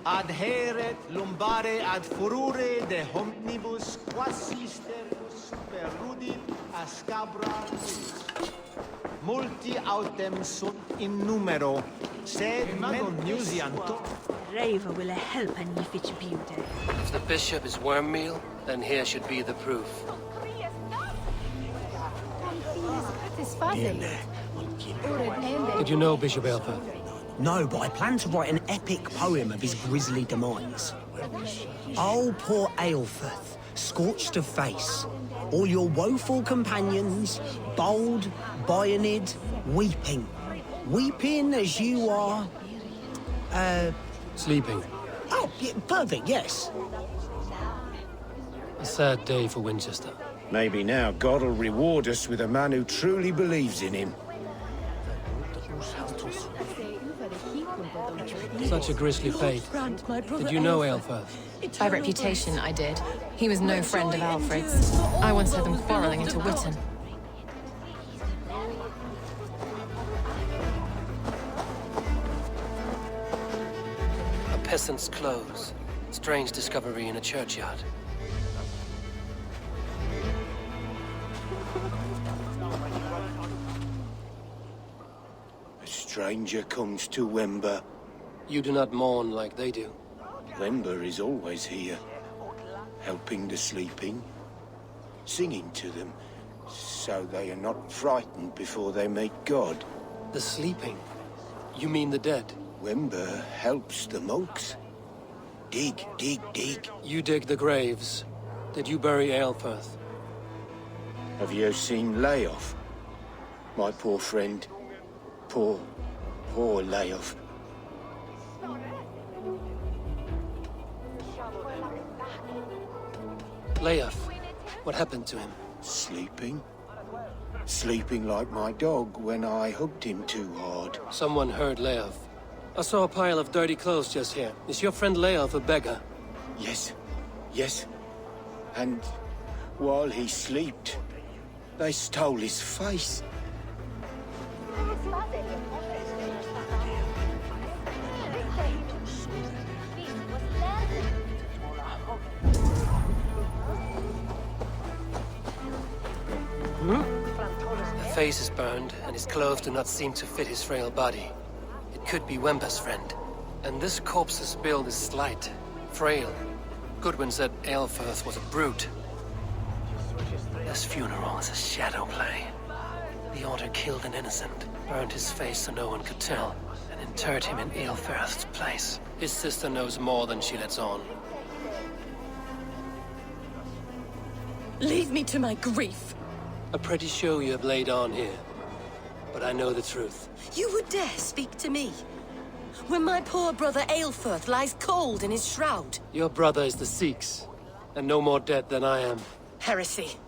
Adheret lumbare ad furore de homnibus quasisterus perudit ascabra multi autem sunt in numero, sed nusianto. Rava will help any fit beauty. If the bishop is worm meal, then here should be the proof. Did you know Bishop Aelfir? No, but I plan to write an epic poem of his grisly demise. Oh, poor Aelfirth, scorched of face. All your woeful companions, bold, Bionid, weeping. Weeping as you are... Sleeping. Oh, yeah, perfect, yes. A sad day for Winchester. Maybe now God will reward us with a man who truly believes in him. Such a grisly fate. Did you know Aelfirth? By reputation, I did. He was no friend of Alfred's. I once heard them quarreling into Witten. peasant's clothes. Strange discovery in a churchyard. A stranger comes to Wemba. You do not mourn like they do. Wemba is always here, helping the sleeping, singing to them, so they are not frightened before they meet God. The sleeping? You mean the dead? Wemba helps the monks. Dig, dig, dig. You dig the graves. Did you bury Aelfirth? Have you seen Layoff? My poor friend. Poor Layoff. Layoff, what happened to him? Sleeping? Sleeping like my dog when I hugged him too hard. Someone heard Layoff. I saw a pile of dirty clothes just here. Is your friend Layoff a beggar? Yes. And while he slept, they stole his face. The face is burned, and his clothes do not seem to fit his frail body. It could be Wemba's friend. And this corpse's build is slight, frail. Goodwin said Aelfirth was a brute. This funeral is a shadow play. The Order killed an innocent, burned his face so no one could tell, and interred him in Aelfirth's place. His sister knows more than she lets on. Leave me to my grief. A pretty show you have laid on here. But I know the truth. You would dare speak to me? When my poor brother Aelfirth lies cold in his shroud. Your brother is the Sikhs, and no more dead than I am. Heresy.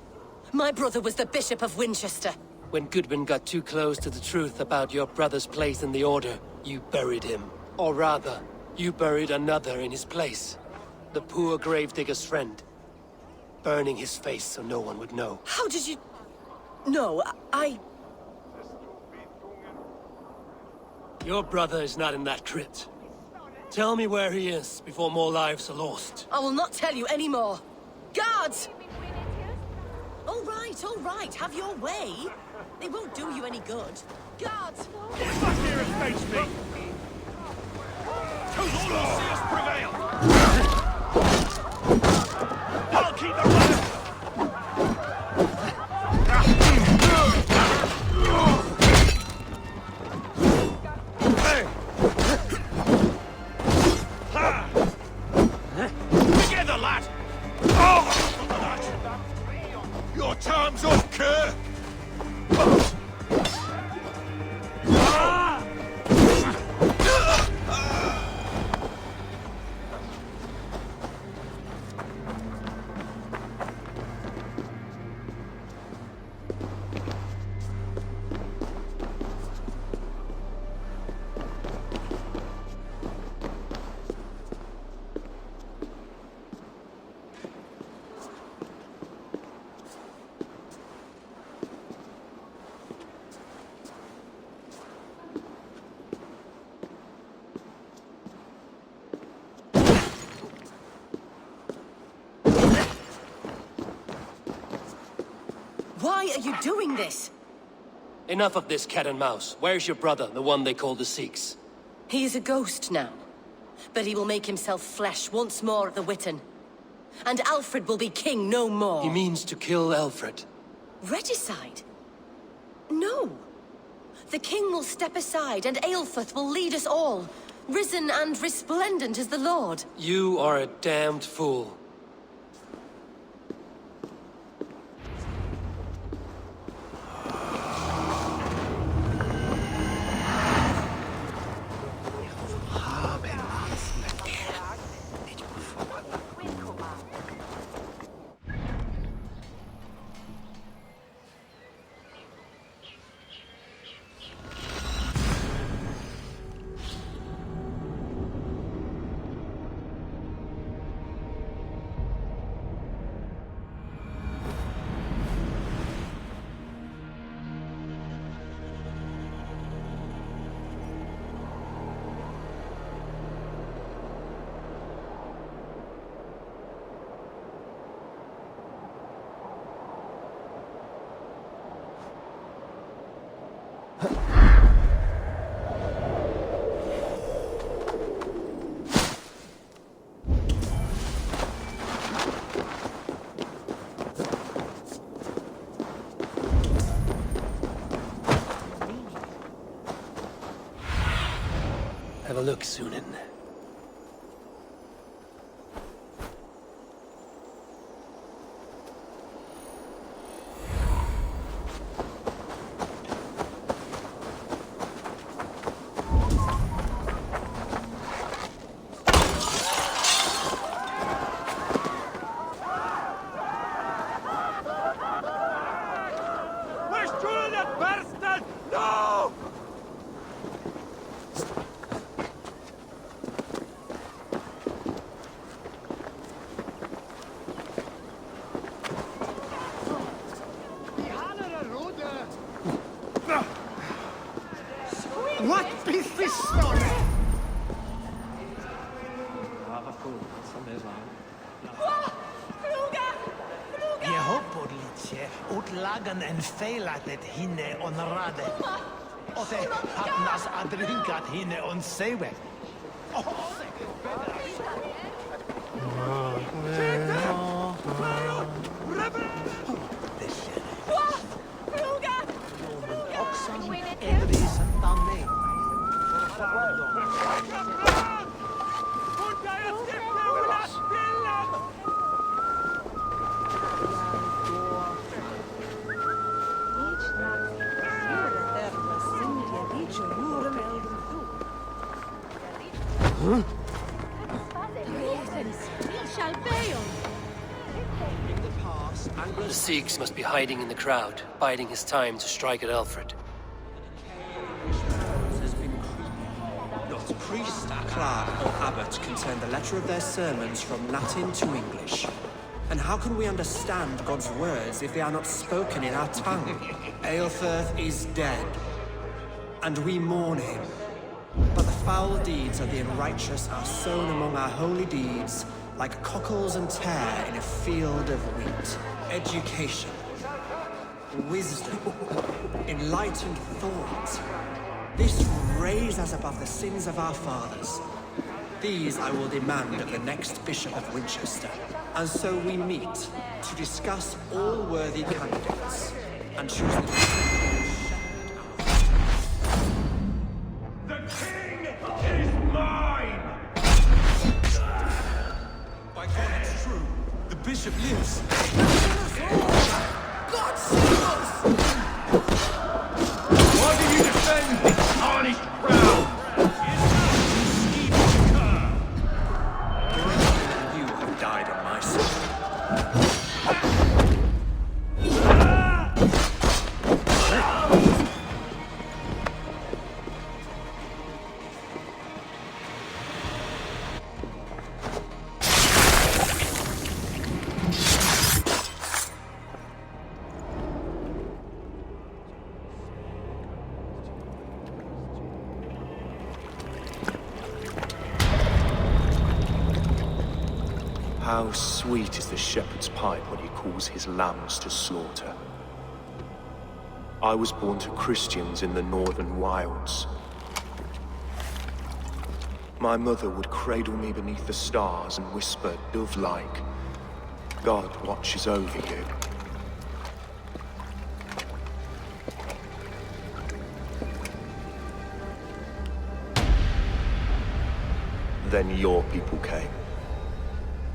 My brother was the Bishop of Winchester. When Goodwin got too close to the truth about your brother's place in the Order, you buried him. Or rather, you buried another in his place. The poor gravedigger's friend. Burning his face so no one would know. How did you... No, I... Your brother is not in that crypt. Tell me where he is before more lives are lost. I will not tell you anymore. Guards! All right, have your way. They won't do you any good. Guards! Get back here and face me! All will see us prevail! I'll keep the rest! Together, lad! Your time's up, cur! Why are you doing this? Enough of this cat and mouse. Where's your brother, the one they call the Sikhs? He is a ghost now. But he will make himself flesh once more at the Witten. And Alfred will be king no more. He means to kill Alfred. Regicide? No. The king will step aside and Aelfirth will lead us all. Risen and resplendent as the Lord. You are a damned fool. look, Sunan. What is this story? Je podlicie utlagan en feilatet hinne on rade. Ote hapnas adrinkat hinne on sewe. The Sikhs must be hiding in the crowd, biding his time to strike at Alfred. Not priest, clerk, or abbot can turn the letter of their sermons from Latin to English. And how can we understand God's words if they are not spoken in our tongue? Aelfirth is dead, and we mourn him. But the foul deeds of the unrighteous are sown among our holy deeds, like cockles and tare in a field of wheat. Education, wisdom, enlightened thought. This will raise us above the sins of our fathers. These I will demand of the next Bishop of Winchester. And so we meet to discuss all worthy candidates and choose the king is mine! By God, it's true. The bishop lives. God save us! Why do you defend this tarnished crown? You have died on my side. How sweet is the shepherd's pipe when he calls his lambs to slaughter. I was born to Christians in the northern wilds. My mother would cradle me beneath the stars and whisper, dove-like, God watches over you. Then your people came.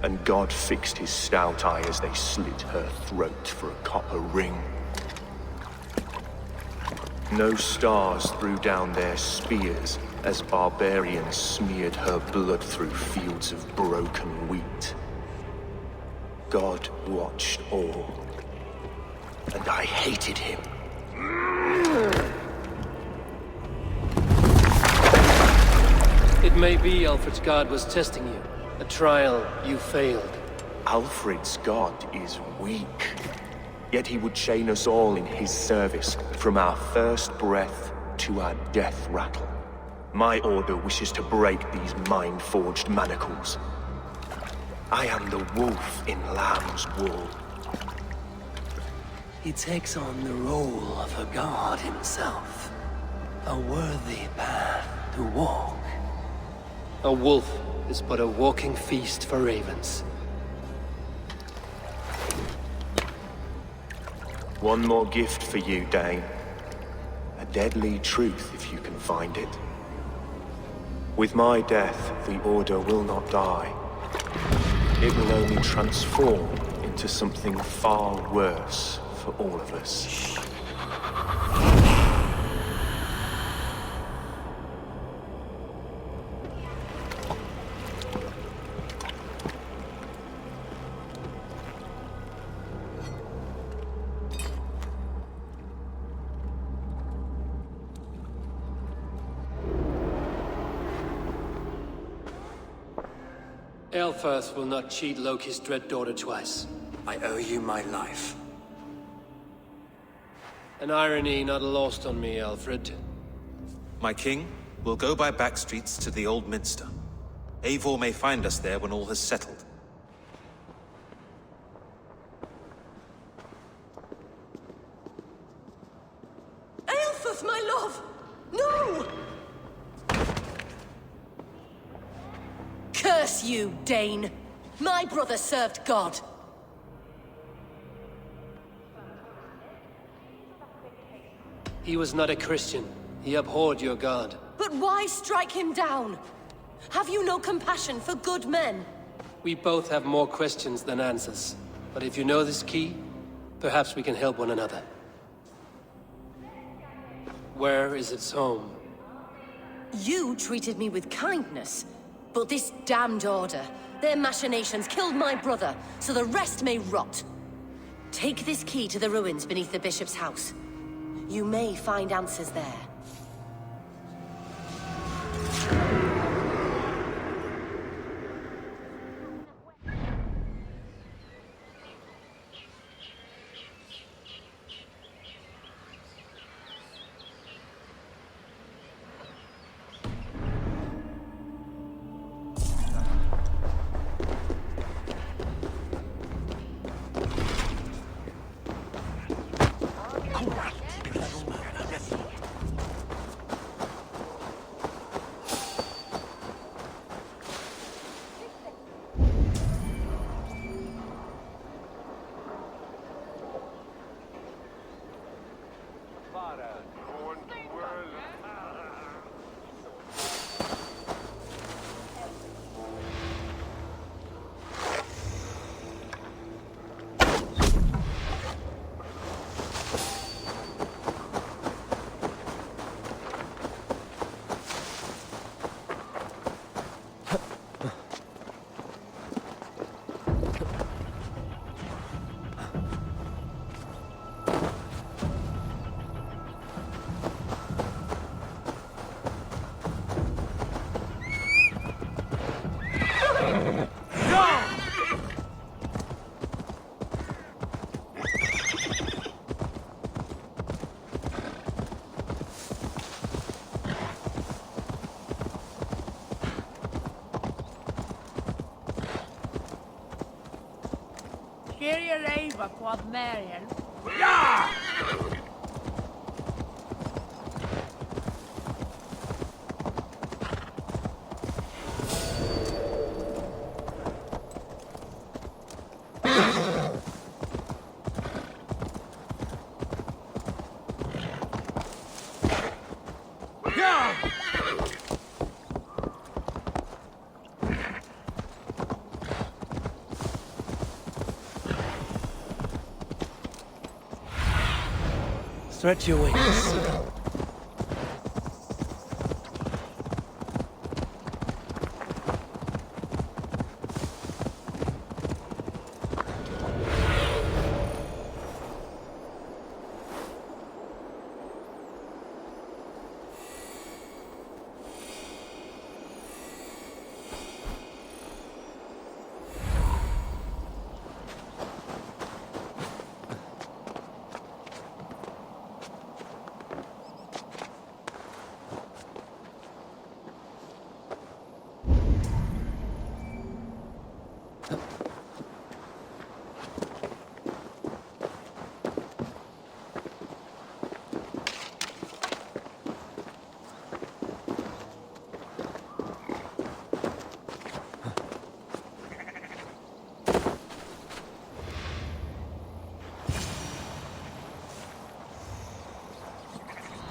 And God fixed his stout eye as they slit her throat for a copper ring. No stars threw down their spears as barbarians smeared her blood through fields of broken wheat. God watched all, and I hated him. It may be Alfred's God was testing you. A trial you failed. Alfred's God is weak. Yet he would chain us all in his service, from our first breath to our death rattle. My order wishes to break these mind-forged manacles. I am the wolf in lamb's wool. He takes on the role of a god himself. A worthy path to walk. A wolf is but a walking feast for ravens. One more gift for you, Dane. A deadly truth if you can find it. With my death, the Order will not die. It will only transform into something far worse for all of us. Aelfirth will not cheat Loki's dread daughter twice. I owe you my life. An irony not lost on me, Alfred. My king, we'll go by back streets to the Old Minster. Eivor may find us there when all has settled. Aelfirth, my love! No! Curse you, Dane! My brother served God. He was not a Christian. He abhorred your God. But why strike him down? Have you no compassion for good men? We both have more questions than answers. But if you know this key, perhaps we can help one another. Where is its home? You treated me with kindness. But this damned Order, their machinations killed my brother, so the rest may rot. Take this key to the ruins beneath the Bishop's house. You may find answers there. Ja! Stretch your wings.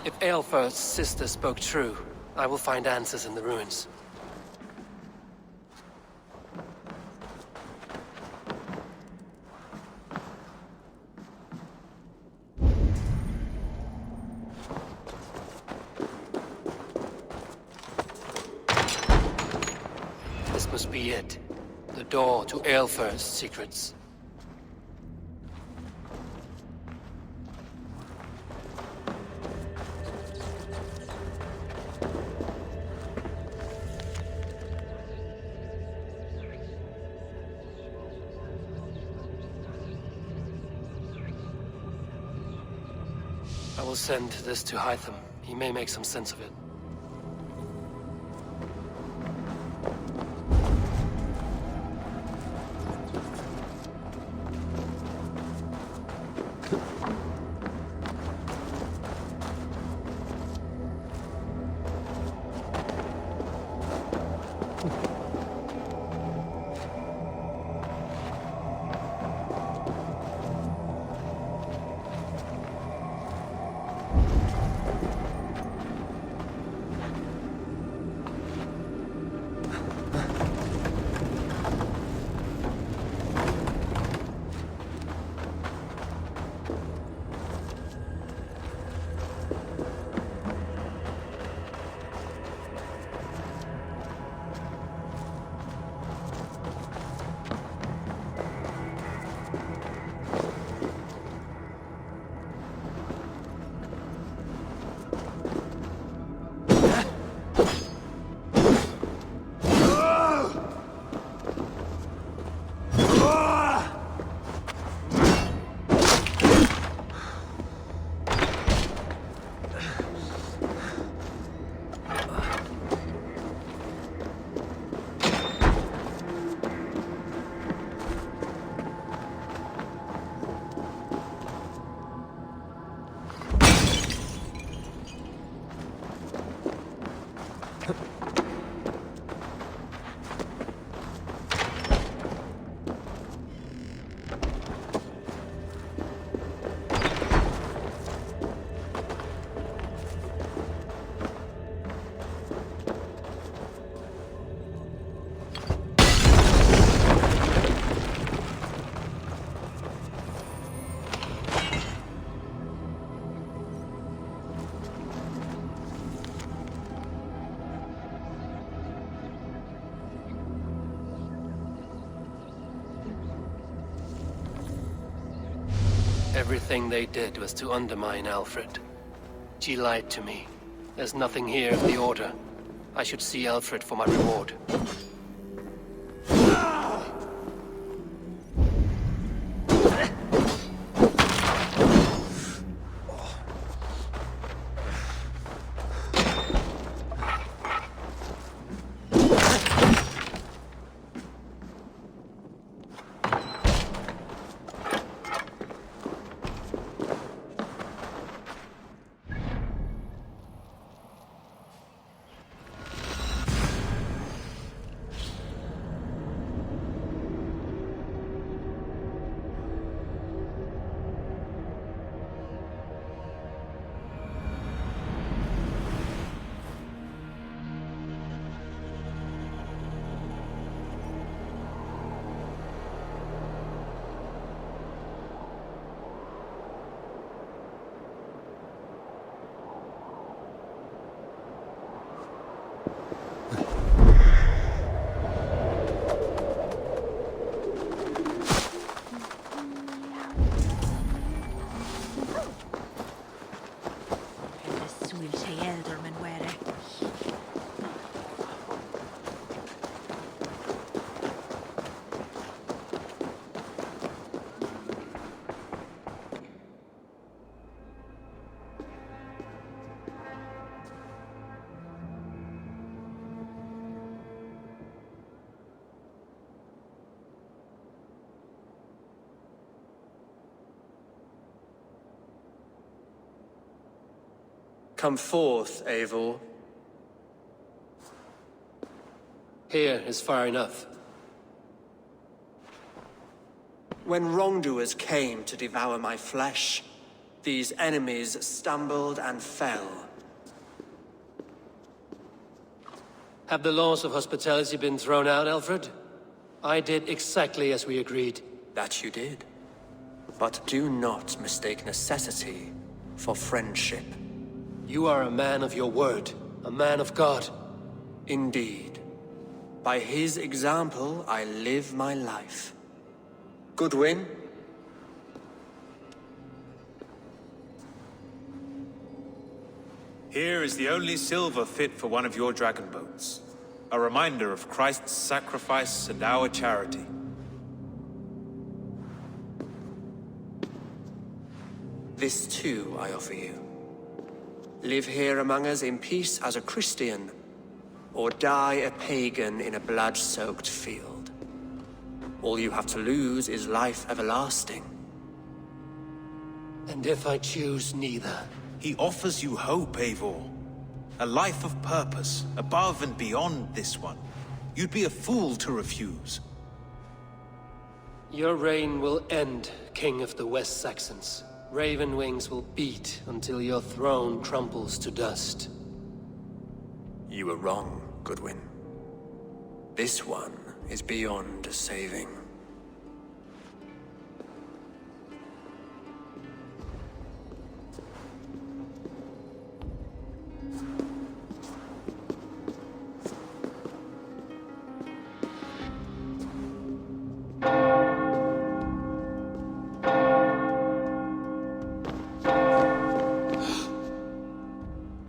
If Aelfirth's sister spoke true, I will find answers in the ruins. This must be it. The door to Aelfir's secrets. I will send this to Hytham. He may make some sense of it. Everything they did was to undermine Alfred. She lied to me. There's nothing here of the Order. I should see Alfred for my reward. Come forth, Eivor. Here is far enough. When wrongdoers came to devour my flesh, these enemies stumbled and fell. Have the laws of hospitality been thrown out, Alfred? I did exactly as we agreed. That you did. But do not mistake necessity for friendship. You are a man of your word, a man of God. Indeed. By his example, I live my life. Goodwin? Here is the only silver fit for one of your dragon boats. A reminder of Christ's sacrifice and our charity. This too I offer you. Live here among us in peace as a Christian, or die a pagan in a blood-soaked field. All you have to lose is life everlasting. And if I choose neither? He offers you hope, Eivor. A life of purpose, above and beyond this one. You'd be a fool to refuse. Your reign will end, King of the West Saxons. Raven wings will beat until your throne crumples to dust. You were wrong, Goodwin. This one is beyond saving.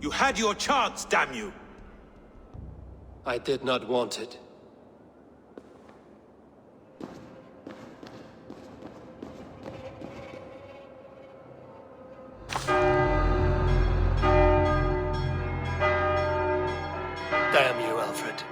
You had your chance, damn you! I did not want it. Damn you, Alfred.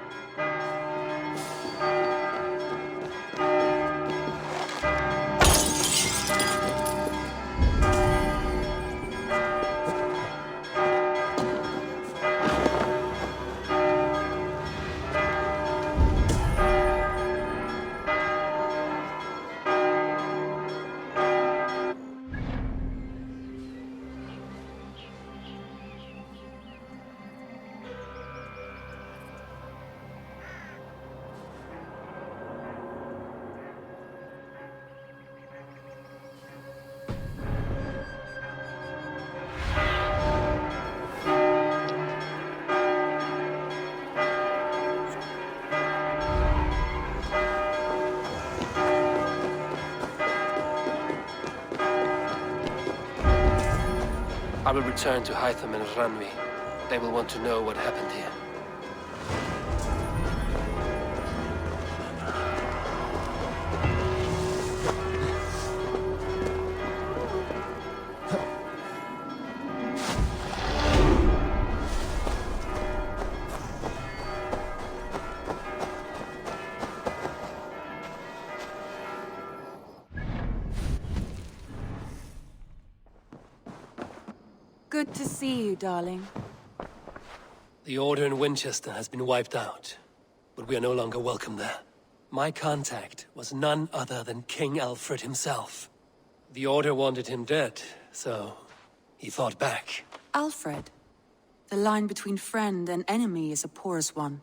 I will return to Hytham and Ranvi. They will want to know what happened here. Good to see you, darling. The Order in Winchester has been wiped out, but we are no longer welcome there. My contact was none other than King Alfred himself. The Order wanted him dead, so he fought back. Alfred. The line between friend and enemy is a porous one.